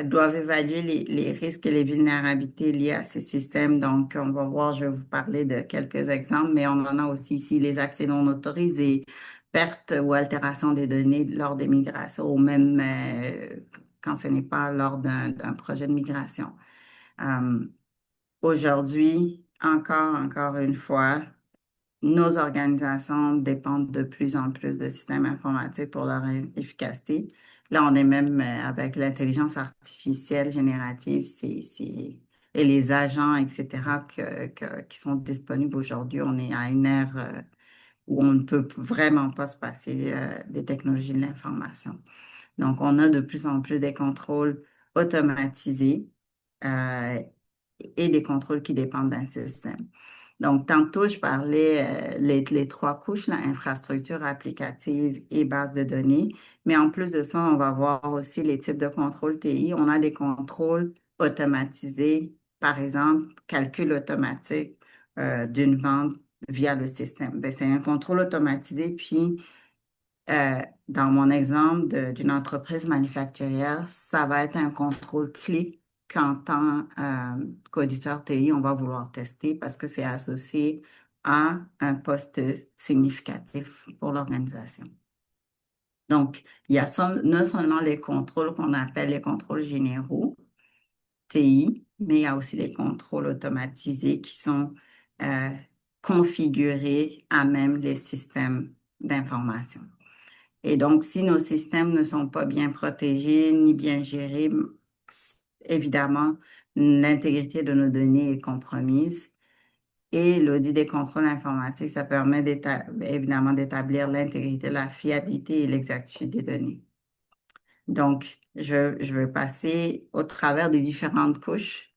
doivent évaluer les risques et les vulnérabilités liés à ces systèmes. Donc, on va voir, je vais vous parler de quelques exemples, mais on en a aussi ici les accès non autorisés, perte ou altération des données lors des migrations, ou même quand ce n'est pas lors d'un projet de migration. Euh, Aujourd'hui, encore une fois, nos organisations dépendent de plus en plus de systèmes informatiques pour leur efficacité. Là, on est même avec l'intelligence artificielle générative, et les agents, etc., qui sont disponibles aujourd'hui. On est à une ère où on ne peut vraiment pas se passer des technologies de l'information. Donc, on a de plus en plus des contrôles automatisés euh, et des contrôles qui dépendent d'un système. Donc, tantôt, je parlais les trois couches, là, infrastructure applicative et base de données. Mais en plus de ça, on va voir aussi les types de contrôles TI. On a des contrôles automatisés, par exemple, calcul automatique d'une vente via le système. Ben, c'est un contrôle automatisé, puis dans mon exemple d'une entreprise manufacturière, ça va être un contrôle clé qu'en tant qu'auditeur TI, on va vouloir tester parce que c'est associé à un poste significatif pour l'organisation. Donc, il y a non seulement les contrôles qu'on appelle les contrôles généraux, TI, mais il y a aussi les contrôles automatisés qui sont euh, configurés à même les systèmes d'information. Et donc, si nos systèmes ne sont pas bien protégés ni bien gérés, évidemment, l'intégrité de nos données est compromise. Et l'audit des contrôles informatiques, ça permet évidemment d'établir l'intégrité, la fiabilité et l'exactitude des données. Donc, je vais passer au travers des différentes couches.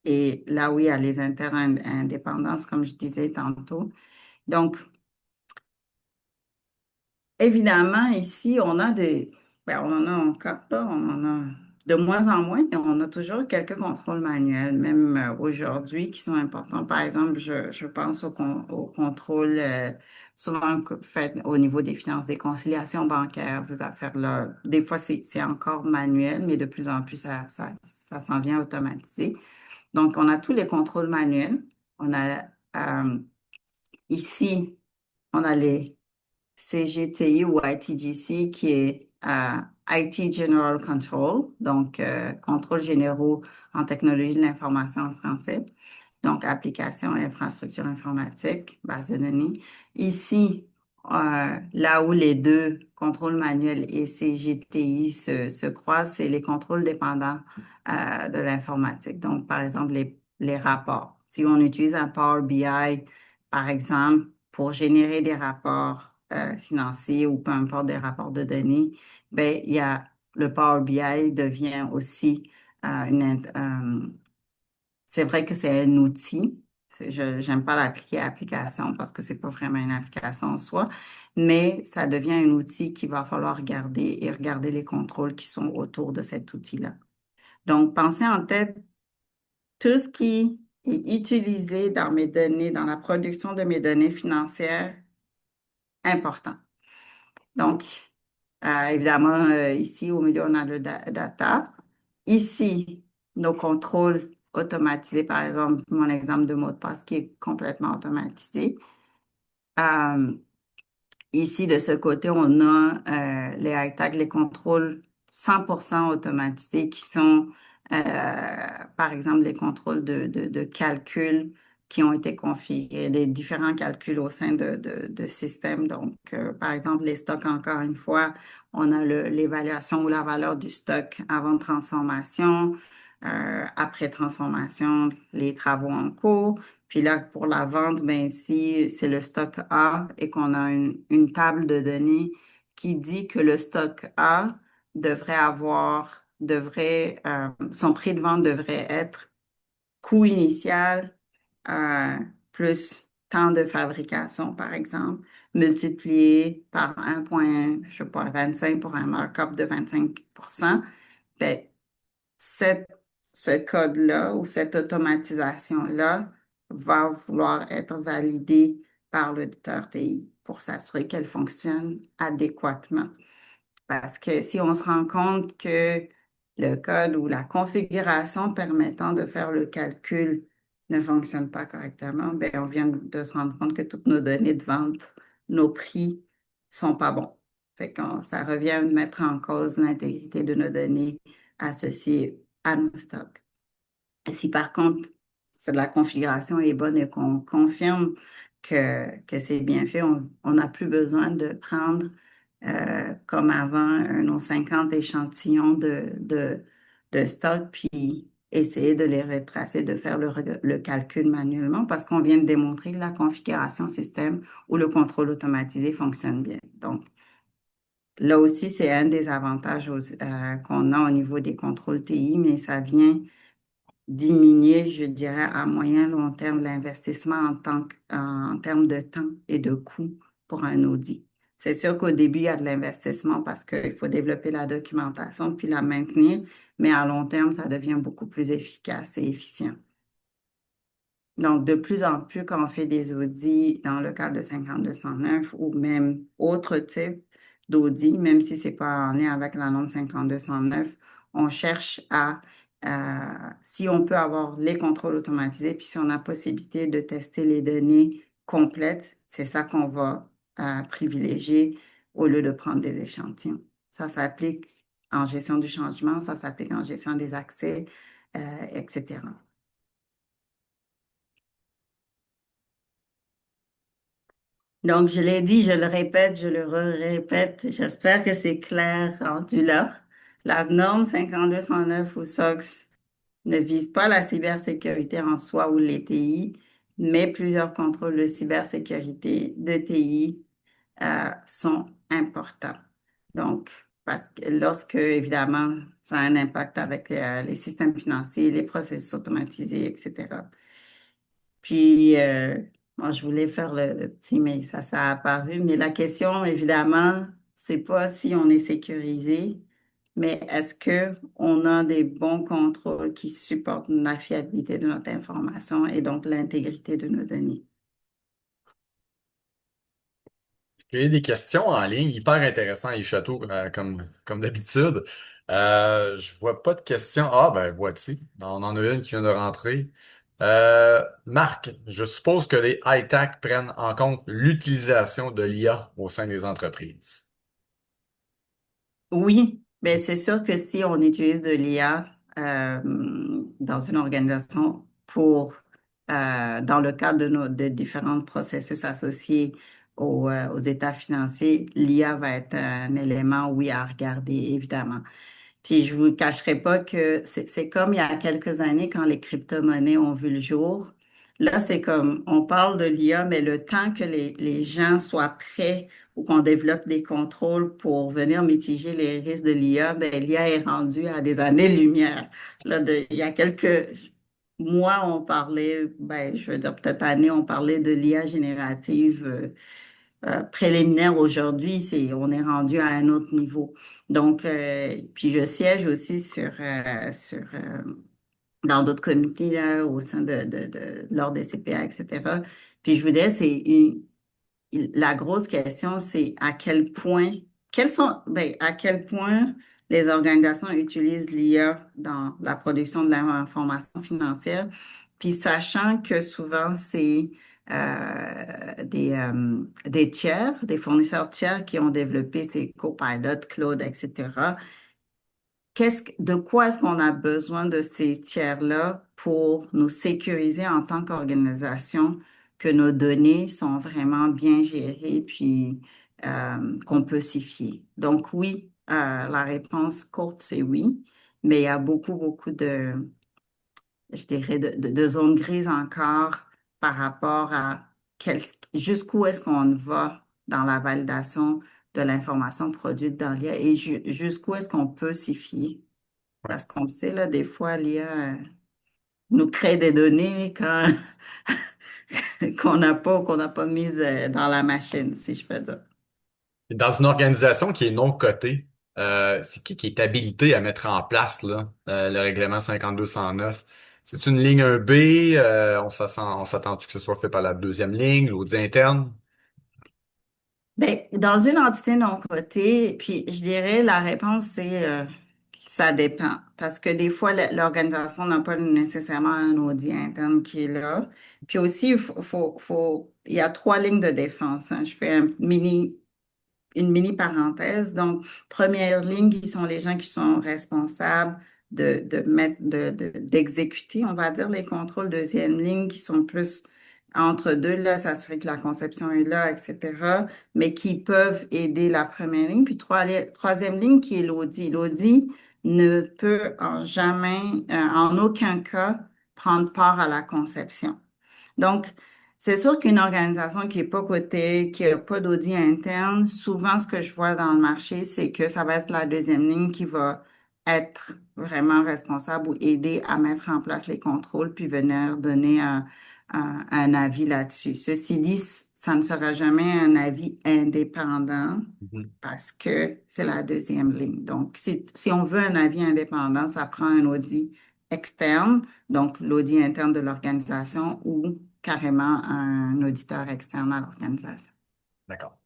Et là, oui, il y a les interdépendances, comme je disais tantôt. Donc, évidemment, ici, on en a encore, là, on en a de moins en moins, mais on a toujours quelques contrôles manuels, même aujourd'hui, qui sont importants. Par exemple, je pense au contrôle souvent fait au niveau des finances, des conciliations bancaires, ces affaires-là. Des fois, c'est encore manuel, mais de plus en plus, ça s'en vient automatisé. Donc, on a tous les contrôles manuels. On a ici, on a les CGTI ou ITGC qui est IT General Control, donc contrôle généraux en technologie de l'information en français, donc application et infrastructure informatique, base de données. Ici, là où les deux, contrôle manuel et CGTI, se croisent, c'est les contrôles dépendants de l'informatique. Donc, par exemple, les rapports. Si on utilise un Power BI, par exemple, pour générer des rapports financiers ou peu importe des rapports de données, ben, il y a le Power BI devient aussi c'est vrai que c'est un outil. Je n'aime pas l'appliquer application parce que c'est pas vraiment une application en soi, mais ça devient un outil qu'il va falloir regarder et regarder les contrôles qui sont autour de cet outil-là. Donc, pensez en tête tout ce qui est utilisé dans mes données, dans la production de mes données financières, important. Donc, évidemment, ici, au milieu, on a le data. Ici, nos contrôles automatisés, par exemple, mon exemple de mot de passe qui est complètement automatisé. Euh, Ici, de ce côté, on a les high tag, les contrôles 100% automatisés qui sont, par exemple, les contrôles de calcul qui ont été configurés, des différents calculs au sein de systèmes. Donc, par exemple, les stocks, encore une fois, on a l'évaluation ou la valeur du stock avant transformation, après transformation, les travaux en cours. Puis là, pour la vente, ben, si c'est le stock A et qu'on a une table de données qui dit que le stock A son prix de vente devrait être coût initial euh, plus temps de fabrication, par exemple, multiplié par 1, je sais pas, 25 pour un markup de 25%, ben, cette- ce code-là ou cette automatisation-là va vouloir être validée par l'auditeur TI pour s'assurer qu'elle fonctionne adéquatement. Parce que si on se rend compte que le code ou la configuration permettant de faire le calcul ne fonctionne pas correctement, ben on vient de se rendre compte que toutes nos données de vente, nos prix sont pas bons. Fait que ça revient à mettre en cause l'intégrité de nos données associées à nos stocks. Et si par contre, la configuration est bonne et qu'on confirme que c'est bien fait, on n'a plus besoin de prendre, comme avant, nos 50 échantillons de stock, puis essayer de les retracer, de faire le calcul manuellement, parce qu'on vient de démontrer que la configuration système ou le contrôle automatisé fonctionne bien. Donc, là aussi, c'est un des avantages qu'on a au niveau des contrôles TI, mais ça vient diminuer, je dirais, à moyen long terme l'investissement en termes de temps et de coût pour un audit. C'est sûr qu'au début, il y a de l'investissement parce qu'il faut développer la documentation puis la maintenir, mais à long terme, ça devient beaucoup plus efficace et efficient. Donc, de plus en plus, quand on fait des audits dans le cadre de 5209 ou même autre type d'audit, même si ce n'est pas en lien avec la norme 5209, on cherche si on peut avoir les contrôles automatisés, puis si on a possibilité de tester les données complètes, c'est ça qu'on va privilégier au lieu de prendre des échantillons. Ça s'applique en gestion du changement, ça s'applique en gestion des accès, etc. Donc, je l'ai dit, je le répète, je le répète. J'espère que c'est clair rendu là. La norme 5209 ou SOX ne vise pas la cybersécurité en soi ou les TI, mais plusieurs contrôles de cybersécurité de TI sont importants. Donc, parce que lorsque, évidemment, ça a un impact avec les systèmes financiers, les processus automatisés, etc. Puis, moi, je voulais faire le petit, mais ça a apparu. Mais la question, évidemment, c'est pas si on est sécurisé, mais est-ce que on a des bons contrôles qui supportent la fiabilité de notre information et donc l'intégrité de nos données? Il y a des questions en ligne hyper intéressantes et châteaux, comme d'habitude. Je vois pas de questions. Ah, ben, voici. On en a une qui vient de rentrer. Marc, je suppose que les high-tech prennent en compte l'utilisation de l'IA au sein des entreprises. Oui, mais c'est sûr que si on utilise de l'IA dans une organisation dans le cadre de différents processus associés aux états financiers, l'IA va être un élément, oui, à regarder, évidemment. Puis je vous cacherai pas que c'est comme il y a quelques années quand les crypto-monnaies ont vu le jour. Là, c'est comme on parle de l'IA, mais le temps que les gens soient prêts ou qu'on développe des contrôles pour venir mitiger les risques de l'IA, ben l'IA est rendue à des années-lumière. Là, il y a quelques mois, on parlait, ben, je veux dire peut-être années, on parlait de l'IA générative. Préliminaire aujourd'hui, on est rendu à un autre niveau. Donc, puis je siège aussi dans d'autres comités là, au sein de l'ordre des CPA, etc. Puis je vous dis, la grosse question, c'est à quel point les organisations utilisent l'IA dans la production de l'information financière, puis sachant que souvent c'est des tiers, des fournisseurs tiers qui ont développé ces copilotes, Claude, etc., de quoi est-ce qu'on a besoin de ces tiers-là pour nous sécuriser en tant qu'organisation, que nos données sont vraiment bien gérées, puis qu'on peut s'y fier. Donc oui, la réponse courte, c'est oui, mais il y a beaucoup je dirais, de zones grises encore par rapport à jusqu'où est-ce qu'on va dans la validation de l'information produite dans l'IA et jusqu'où est-ce qu'on peut s'y fier. Ouais. Parce qu'on sait, là, des fois, l'IA nous crée des données qu'on n'a pas mises dans la machine, si je peux dire. Dans une organisation qui est non cotée, c'est qui est habilité à mettre en place là, le règlement 5209? C'est une ligne 1B, on s'attend-tu que ce soit fait par la deuxième ligne, l'audit interne? Ben, dans une entité non cotée, puis je dirais la réponse, c'est ça dépend. Parce que des fois, l'organisation n'a pas nécessairement un audit interne qui est là. Puis aussi, il y a trois lignes de défense, hein. Je fais une mini parenthèse. Donc, première ligne, qui sont les gens qui sont responsables d'exécuter, on va dire, les contrôles. Deuxième ligne, qui sont plus entre deux, là, s'assurer que la conception est là, etc., mais qui peuvent aider la première ligne. Puis troisième ligne, qui est l'audit. L'audit ne peut en aucun cas, prendre part à la conception. Donc, c'est sûr qu'une organisation qui n'est pas cotée, qui n'a pas d'audit interne, souvent ce que je vois dans le marché, c'est que ça va être la deuxième ligne qui va être vraiment responsable ou aider à mettre en place les contrôles puis venir donner un avis là-dessus. Ceci dit, ça ne sera jamais un avis indépendant Mhm. parce que c'est la deuxième ligne. Donc, si on veut un avis indépendant, ça prend un audit externe, donc l'audit interne de l'organisation ou carrément un auditeur externe à l'organisation. D'accord.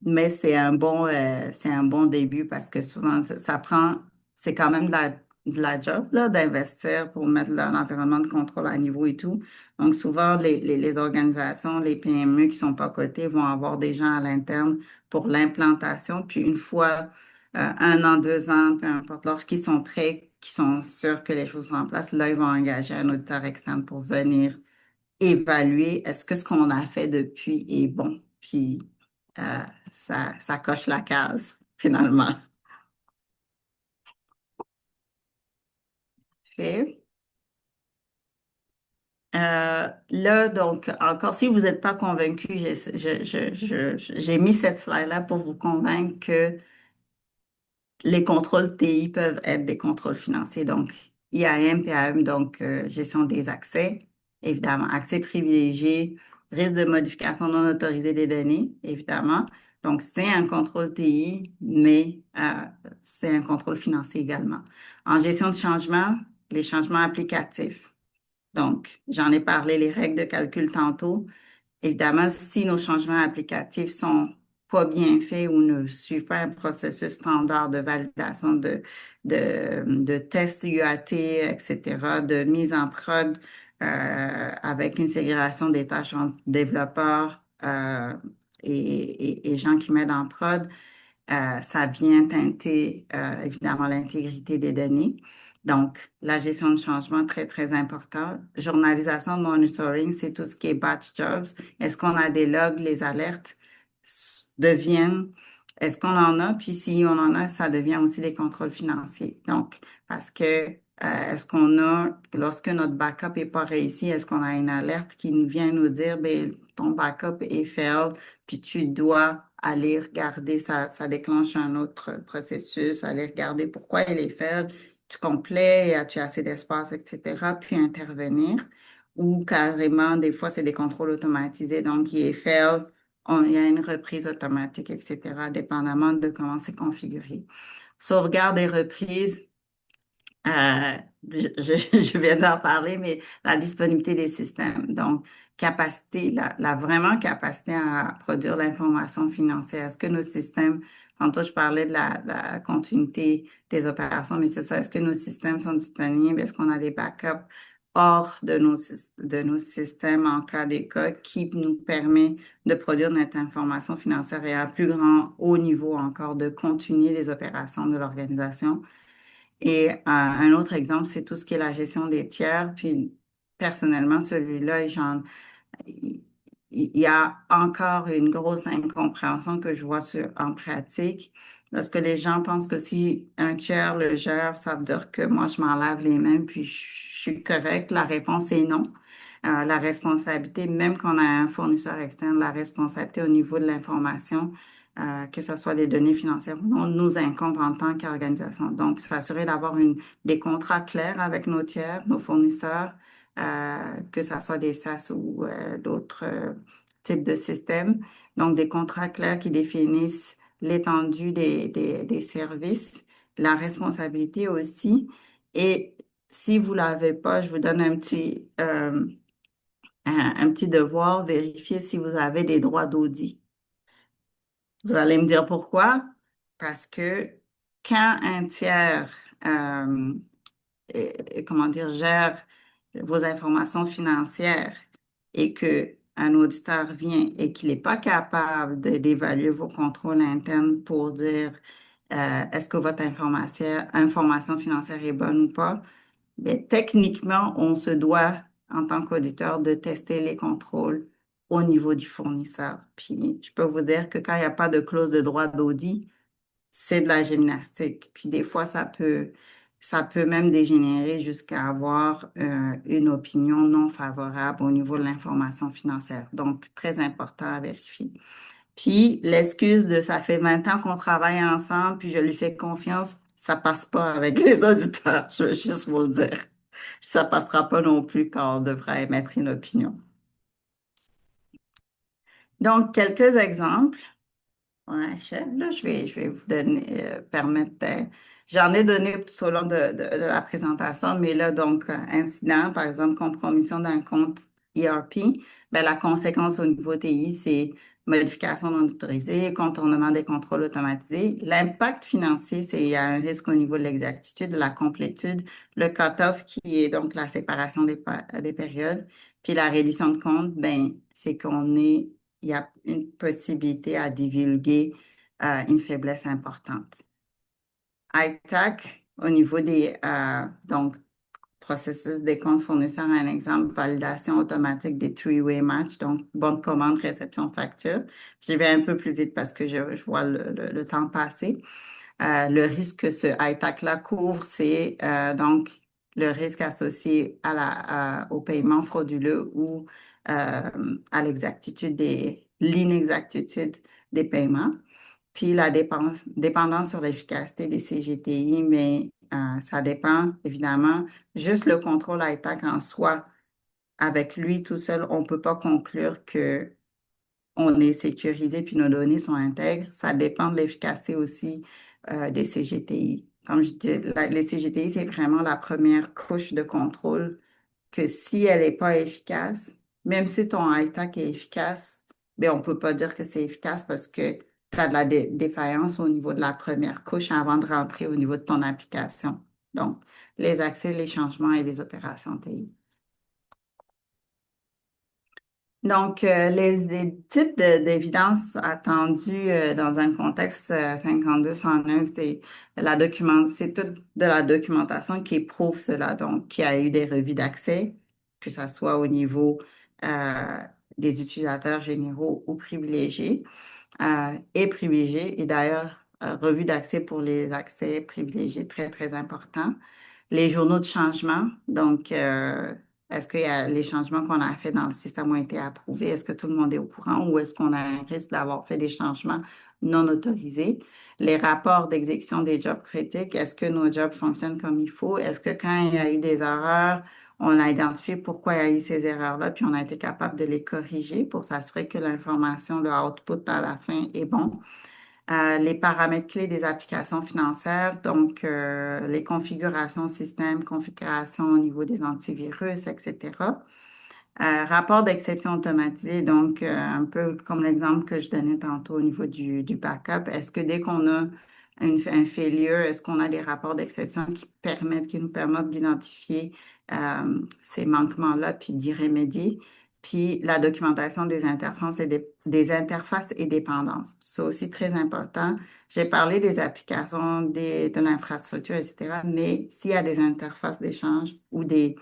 Mais c'est un bon début parce que souvent, c'est quand même de la job là, d'investir pour mettre l'environnement de contrôle à niveau et tout. Donc, souvent, les organisations, les PME qui sont pas cotées vont avoir des gens à l'interne pour l'implantation. Puis, une fois, 1 an, 2 ans, peu importe, lorsqu'ils sont prêts, qu'ils sont sûrs que les choses sont en place, là, ils vont engager un auditeur externe pour venir évaluer est-ce que ce qu'on a fait depuis est bon. Puis ça coche la case, finalement. OK. Là, donc, encore, si vous n'êtes pas convaincu, j'ai mis cette slide-là pour vous convaincre que les contrôles TI peuvent être des contrôles financiers. Donc, IAM, PAM, donc gestion des accès, évidemment, accès privilégié, risque de modification non autorisée des données, évidemment. Donc, c'est un contrôle TI, mais c'est un contrôle financier également. En gestion de changement, les changements applicatifs. Donc, j'en ai parlé, les règles de calcul tantôt. Évidemment, si nos changements applicatifs sont pas bien faits ou ne suivent pas un processus standard de validation de tests UAT, etc., de mise en prod avec une ségrégation des tâches entre développeurs et gens qui mettent en prod, ça vient teinter évidemment l'intégrité des données. Donc, la gestion de changement, très important. Journalisation, monitoring, c'est tout ce qui est batch jobs. Est-ce qu'on a des logs, les alertes deviennent, est-ce qu'on en a? Puis si on en a, ça devient aussi des contrôles financiers. Donc, parce que est-ce qu'on a, lorsque notre backup n'est pas réussi, est-ce qu'on a une alerte qui nous vient nous dire, ben, ton backup est failed, puis tu dois aller regarder, ça déclenche un autre processus, aller regarder pourquoi il est faible, tu complais, as-tu assez d'espace, etc., puis intervenir. Ou carrément, des fois, c'est des contrôles automatisés, donc il est fail, il y a une reprise automatique, etc., dépendamment de comment c'est configuré. Sauvegarde et reprise, je viens d'en parler, mais la disponibilité des systèmes. Donc, capacité, la vraiment capacité à produire l'information financière. Est-ce que nos systèmes, tantôt je parlais de la continuité des opérations, mais c'est ça, est-ce que nos systèmes sont disponibles? Est-ce qu'on a des backups? hors de nos systèmes en cas d'écart qui nous permet de produire notre information financière et à plus grand haut niveau encore de continuer les opérations de l'organisation. Et un autre exemple, c'est tout ce qui est la gestion des tiers. Puis personnellement, celui-là, il il y a encore une grosse incompréhension que je vois en pratique, parce que les gens pensent que si un tiers le gère, ça veut dire que moi, je m'en lave les mains, puis je suis correcte. La réponse est non. La responsabilité, même quand on a un fournisseur externe, la responsabilité au niveau de l'information, que ce soit des données financières ou non, nous incombe en tant qu'organisation. Donc, s'assurer d'avoir des contrats clairs avec nos tiers, nos fournisseurs, que ce soit des SaaS ou d'autres types de systèmes. Donc, des contrats clairs qui définissent l'étendue des services, la responsabilité aussi. Et si vous l'avez pas, je vous donne un petit devoir, vérifier si vous avez des droits d'audit. Vous allez me dire pourquoi? Parce que quand un tiers comment dire, gère vos informations financières et que un auditeur vient et qu'il n'est pas capable d'évaluer vos contrôles internes pour dire est-ce que votre information financière est bonne ou pas, bien, techniquement, on se doit, en tant qu'auditeur, de tester les contrôles au niveau du fournisseur. Puis, je peux vous dire que quand il n'y a pas de clause de droit d'audit, c'est de la gymnastique. Puis des fois, ça peut même dégénérer jusqu'à avoir une opinion non favorable au niveau de l'information financière. Donc, très important à vérifier. Puis l'excuse de ça fait 20 ans qu'on travaille ensemble, puis je lui fais confiance, ça passe pas avec les auditeurs, je veux juste vous le dire. Ça passera pas non plus quand on devrait émettre une opinion. Donc, quelques exemples. Ouais, chef, là, je vais vous donner, permettre j'en ai donné tout au long de la présentation, mais là, donc, incident, par exemple, compromission d'un compte ERP, ben, la conséquence au niveau TI, c'est modification non autorisée, contournement des contrôles automatisés. L'impact financier, c'est il y a un risque au niveau de l'exactitude, de la complétude, le cut-off qui est donc la séparation des périodes, puis la reddition de compte, ben, c'est il y a une possibilité à divulguer une faiblesse importante. ITAC, au niveau des donc, processus des comptes fournisseurs, un exemple, validation automatique des three-way match, donc bonne commande, réception, facture. J'y vais un peu plus vite parce que je vois le temps passer. Le risque que ce ITAC-là couvre, c'est donc le risque associé au paiement frauduleux ou à l'inexactitude des paiements. Puis la dépendance sur l'efficacité des CGTI, mais ça dépend évidemment. Juste le contrôle ITAC en soi, avec lui tout seul, on ne peut pas conclure que on est sécurisé puis nos données sont intègres. Ça dépend de l'efficacité aussi des CGTI. Comme je dis, les CGTI, c'est vraiment la première couche de contrôle que si elle n'est pas efficace, même si ton ITAC est efficace, bien, on ne peut pas dire que c'est efficace parce que tu as de la défaillance au niveau de la première couche avant de rentrer au niveau de ton application. Donc, les accès, les changements et les opérations TI. Donc, les types d'évidence attendues dans un contexte 52-109, c'est toute de la documentation qui prouve cela. Donc, il y a eu des revues d'accès, que ce soit au niveau euh, des utilisateurs généraux ou privilégiés, et privilégiés. Et d'ailleurs, revue d'accès pour les accès privilégiés, très, très important. Les journaux de changement, donc, est-ce que les changements qu'on a faits dans le système ont été approuvés? Est-ce que tout le monde est au courant ou est-ce qu'on a un risque d'avoir fait des changements non autorisés? Les rapports d'exécution des jobs critiques, est-ce que nos jobs fonctionnent comme il faut? Est-ce que quand il y a eu des erreurs, on a identifié pourquoi il y a eu ces erreurs-là, puis on a été capable de les corriger pour s'assurer que l'information, le output à la fin est bon? Les paramètres clés des applications financières, donc les configurations système, configurations au niveau des antivirus, etc. Rapport d'exception automatisé, donc un peu comme l'exemple que je donnais tantôt au niveau du backup. Est-ce que dès qu'on a un failure? Est-ce qu'on a des rapports d'exception qui nous permettent d'identifier ces manquements-là puis d'y remédier? Puis la documentation des interfaces des interfaces et dépendances. C'est aussi très important. J'ai parlé des applications, de l'infrastructure, etc. Mais s'il y a des interfaces d'échange ou des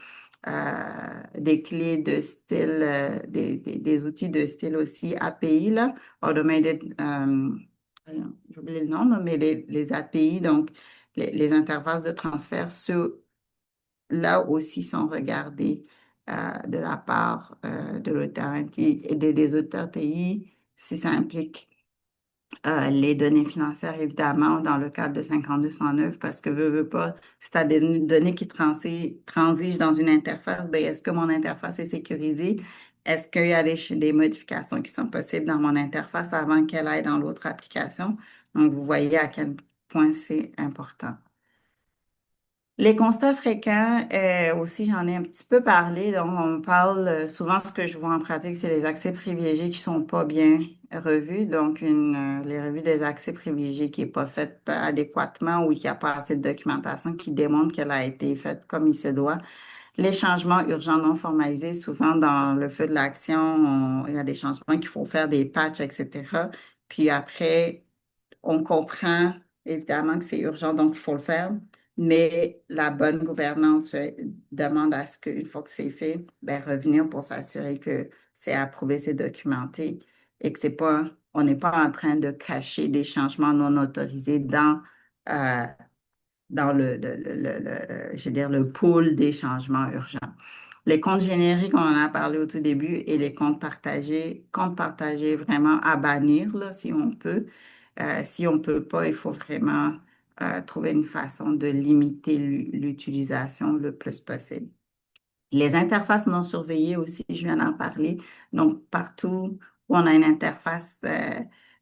clés de style, des outils de style aussi API, là, Automated, j'ai oublié le nom, là, mais les API, donc les interfaces de transfert, ceux-là aussi sont regardés de la part de l'auteur et des auteurs TI si ça implique les données financières, évidemment, dans le cadre de 5209, parce que veux pas, si tu as des données qui transigent dans une interface, ben, est-ce que mon interface est sécurisée? Est-ce qu'il y a des modifications qui sont possibles dans mon interface avant qu'elle aille dans l'autre application? Donc, vous voyez à quel point c'est important. Les constats fréquents, aussi, j'en ai un petit peu parlé. Donc, on me parle souvent, ce que je vois en pratique, c'est les accès privilégiés qui sont pas bien revus. Donc, les revues des accès privilégiés qui n'est pas faite adéquatement ou qui a pas assez de documentation qui démontre qu'elle a été faite comme il se doit. Les changements urgents non formalisés, souvent dans le feu de l'action, il y a des changements qu'il faut faire, des patchs, etc. Puis après, on comprend évidemment que c'est urgent, donc il faut le faire, mais la bonne gouvernance demande à ce qu'une fois que c'est fait, ben, revenir pour s'assurer que c'est approuvé, c'est documenté et que c'est pas, on n'est pas en train de cacher des changements non autorisés euh, dans je veux dire, le pool des changements urgents. Les comptes génériques, on en a parlé au tout début, et les comptes partagés vraiment à bannir, là, si on peut. Si on ne peut pas, il faut vraiment trouver une façon de limiter l'utilisation le plus possible. Les interfaces non surveillées aussi, je viens d'en parler. Donc, partout où on a une interface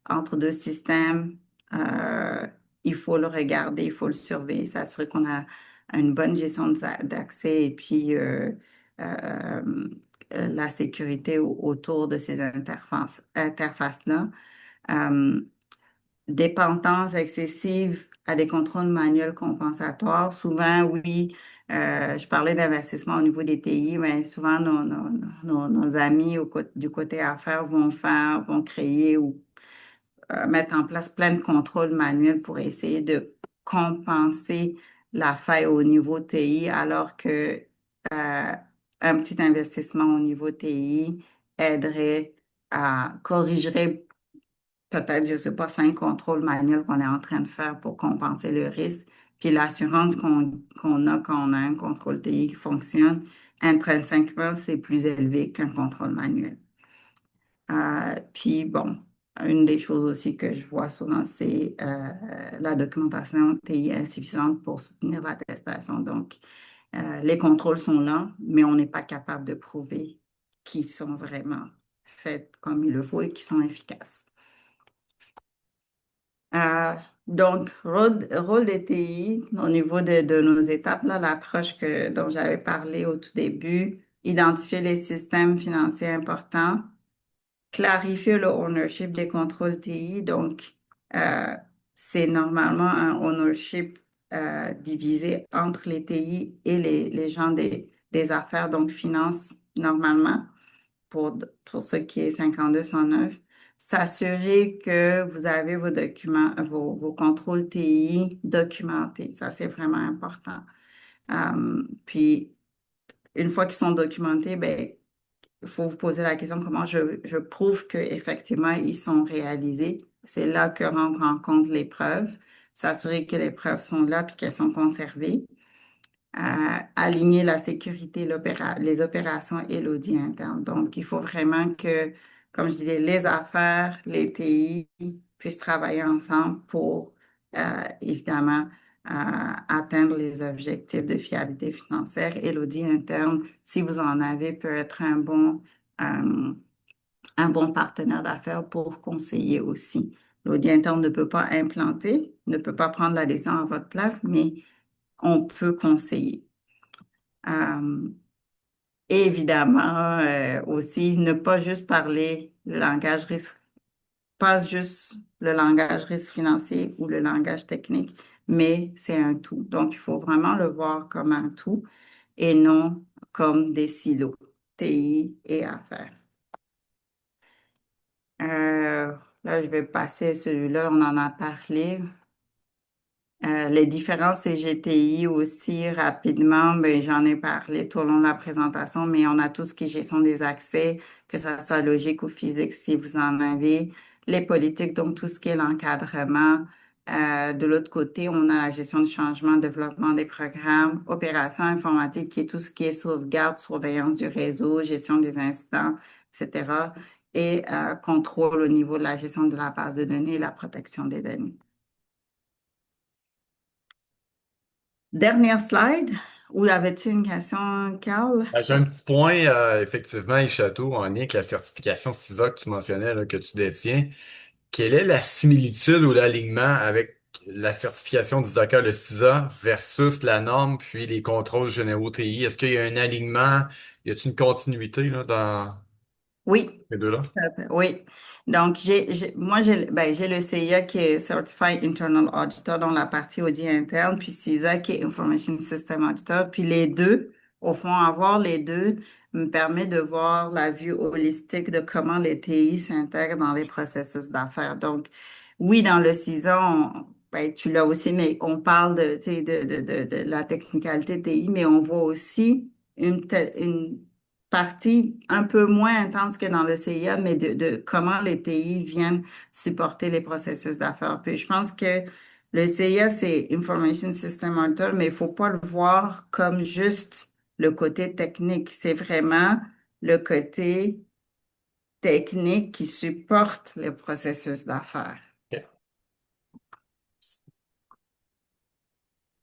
entre deux systèmes, euh, il faut le regarder, il faut le surveiller, s'assurer qu'on a une bonne gestion d'accès et puis euh, la sécurité autour de ces interfaces-là. Euh, Dépendance excessive à des contrôles manuels compensatoires. Souvent, oui, je parlais d'investissement au niveau des TI, mais souvent nos amis du côté affaires vont créer ou mettre en place plein de contrôles manuels pour essayer de compenser la faille au niveau TI, alors que un petit investissement au niveau TI aiderait corrigerait peut-être, je ne sais pas, 5 contrôles manuels qu'on est en train de faire pour compenser le risque. Puis l'assurance qu'on a quand on a un contrôle TI qui fonctionne, intrinsèquement, c'est plus élevé qu'un contrôle manuel. Puis bon, une des choses aussi que je vois souvent, c'est la documentation TI insuffisante pour soutenir l'attestation. Donc, les contrôles sont là, mais on n'est pas capable de prouver qu'ils sont vraiment faits comme il le faut et qu'ils sont efficaces. Euh, donc, rôle des TI au niveau de nos étapes, là, l'approche dont j'avais parlé au tout début, identifier les systèmes financiers importants, clarifier le ownership des contrôles TI. Donc, euh, c'est normalement un ownership divisé entre les TI et les gens des affaires, donc finance normalement pour ce qui est 5209, s'assurer que vous avez vos documents, vos contrôles TI documentés. Ça, c'est vraiment important. Puis, une fois qu'ils sont documentés, ben, il faut vous poser la question comment je prouve qu'effectivement, ils sont réalisés. C'est là que rentre en compte les preuves, s'assurer que les preuves sont là puis qu'elles sont conservées, aligner la sécurité, les opérations et l'audit interne. Donc, il faut vraiment que, comme je disais, les affaires, les TI puissent travailler ensemble pour, évidemment, atteindre les objectifs de fiabilité financière. Et l'audit interne, si vous en avez, peut être euh, un bon partenaire d'affaires pour conseiller aussi. L'audit interne ne peut pas implanter, ne peut pas prendre la décision à votre place, mais on peut conseiller. Euh, Évidemment, aussi, ne pas juste parler le langage risque pas juste le langage risque financier ou le langage technique, mais c'est un tout. Donc, il faut vraiment le voir comme un tout et non comme des silos, TI et affaires. Là, je vais passer celui-là, on en a parlé. Les différents CGTI aussi, rapidement, ben, j'en ai parlé tout au long de la présentation, mais on a tout ce qui est gestion des accès, que ça soit logique ou physique, si vous en avez. Les politiques, donc tout ce qui est l'encadrement. De l'autre côté, on a la gestion du changement, développement des programmes, opération informatique, qui est tout ce qui est sauvegarde, surveillance du réseau, gestion des incidents, etc. Et contrôle au niveau de la gestion de la base de données et la protection des données. Dernière slide. Ou avais-tu une question, Carl? J'ai un petit point, effectivement, Ishato, en lien avec la certification CISA que tu mentionnais, là, que tu détiens. Quelle est la similitude ou l'alignement avec la certification d'Isaac le CISA versus la norme puis les contrôles généraux TI? Est-ce qu'il y a un alignement? Y a-t-il une continuité là, dans Oui. les deux-là? Oui. Donc, moi, j'ai le CIA qui est Certified Internal Auditor dans la partie audit interne, puis CISA qui est Information System Auditor. Puis les deux, au fond, avoir les deux me permet de voir la vue holistique de comment les TI s'intègrent dans les processus d'affaires. Donc, oui, dans le CISA, tu l'as aussi, mais on parle de, tu sais, de la technicalité TI, mais on voit aussi une partie un peu moins intense que dans le CIA, mais de comment les TI viennent supporter les processus d'affaires. Puis je pense que le CIA, c'est Information System Auditor, mais il faut pas le voir comme juste le côté technique. C'est vraiment le côté technique qui supporte les processus d'affaires. Ok.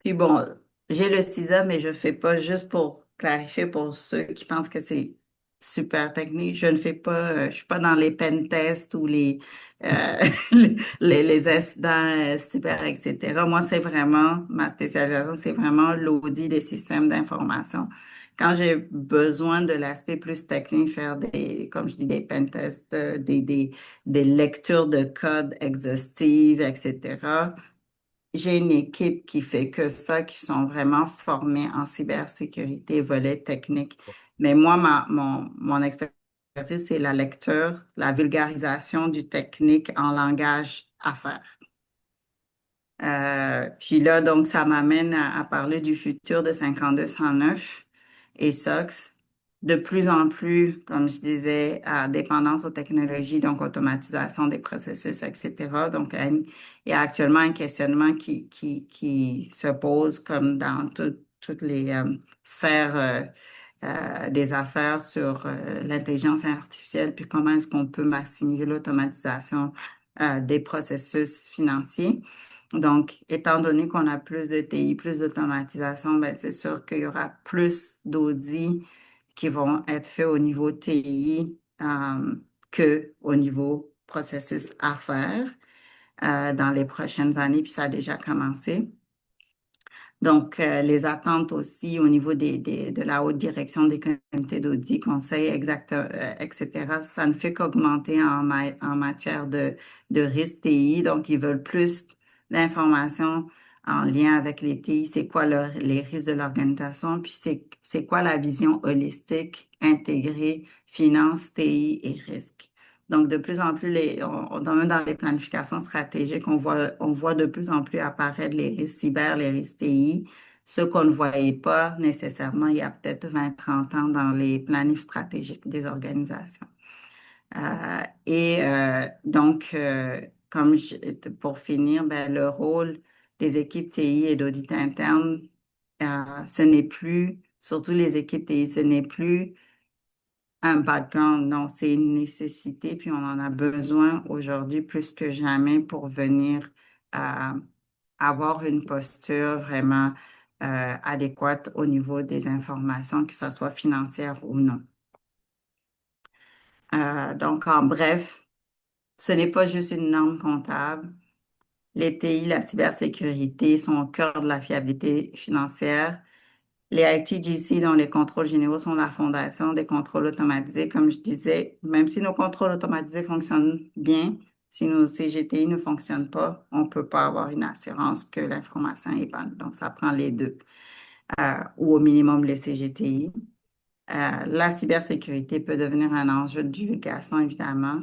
Puis bon, j'ai le CISA, mais je fais pas, juste pour clarifier pour ceux qui pensent que c'est super technique, je ne fais pas, je suis pas dans les pen tests ou euh, les incidents cyber, etc. Moi, c'est vraiment, ma spécialisation, c'est vraiment l'audit des systèmes d'information. Quand j'ai besoin de l'aspect plus technique, faire comme je dis, des pen tests, des lectures de code exhaustives, etc. J'ai une équipe qui fait que ça, qui sont vraiment formés en cybersécurité, volet technique. Mais moi, mon expertise, c'est la lecture, la vulgarisation du technique en langage affaires. Puis là, donc, ça m'amène à parler du futur de 5209 et SOX. De plus en plus, comme je disais, à dépendance aux technologies, donc automatisation des processus, etc. Donc, il y a actuellement un questionnement qui se pose comme dans toutes les sphères des affaires sur l'intelligence artificielle, puis comment est-ce qu'on peut maximiser l'automatisation des processus financiers. Donc, étant donné qu'on a plus de TI, plus d'automatisation, ben, c'est sûr qu'il y aura plus d'audits qui vont être faits au niveau TI que au niveau processus affaires dans les prochaines années, puis ça a déjà commencé. Donc, les attentes aussi au niveau de la haute direction des comités d'audit, conseils, etc., ça ne fait qu'augmenter en matière de risque TI. Donc, ils veulent plus d'informations en lien avec les TI, c'est quoi les risques de l'organisation, puis c'est quoi la vision holistique, intégrée, finance, TI et risque. Donc, de plus en plus, dans les planifications stratégiques, on voit de plus en plus apparaître les risques cyber, les risques TI, ce qu'on ne voyait pas nécessairement il y a peut-être 20, 30 ans dans les planifs stratégiques des organisations. Donc, pour finir, ben, le rôle des équipes TI et d'audit interne, ce n'est plus, surtout les équipes TI, ce n'est plus un background, non, c'est une nécessité, puis on en a besoin aujourd'hui plus que jamais pour venir avoir une posture vraiment adéquate au niveau des informations, que ce soit financière ou non. Donc, en bref, ce n'est pas juste une norme comptable. Les TI, la cybersécurité sont au cœur de la fiabilité financière. Les ITGC, dont les contrôles généraux sont la fondation des contrôles automatisés, comme je disais, même si nos contrôles automatisés fonctionnent bien, Si nos CGTI ne fonctionnent pas, on ne peut pas avoir une assurance que l'information est bonne. Donc, ça prend les deux, ou au minimum les CGTI. La cybersécurité peut devenir un enjeu de divulgation, évidemment.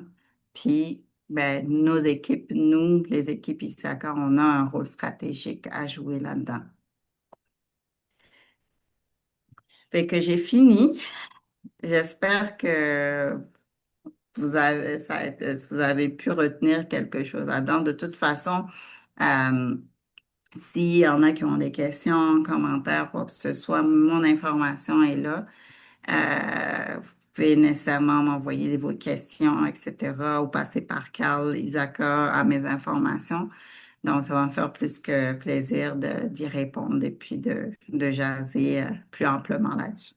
Puis, ben, nos équipes, nous, les équipes ISACA, on a un rôle stratégique à jouer là-dedans. Fait que j'ai fini. J'espère que vous avez pu retenir quelque chose là-dedans. De toute façon, euh, s'il y en a qui ont des questions, commentaires, quoi que ce soit, mon information est là. Vous pouvez nécessairement m'envoyer vos questions, etc., ou passer par Carl Isaka à mes informations. Donc, ça va me faire plus que plaisir d'y répondre et puis de jaser plus amplement là-dessus.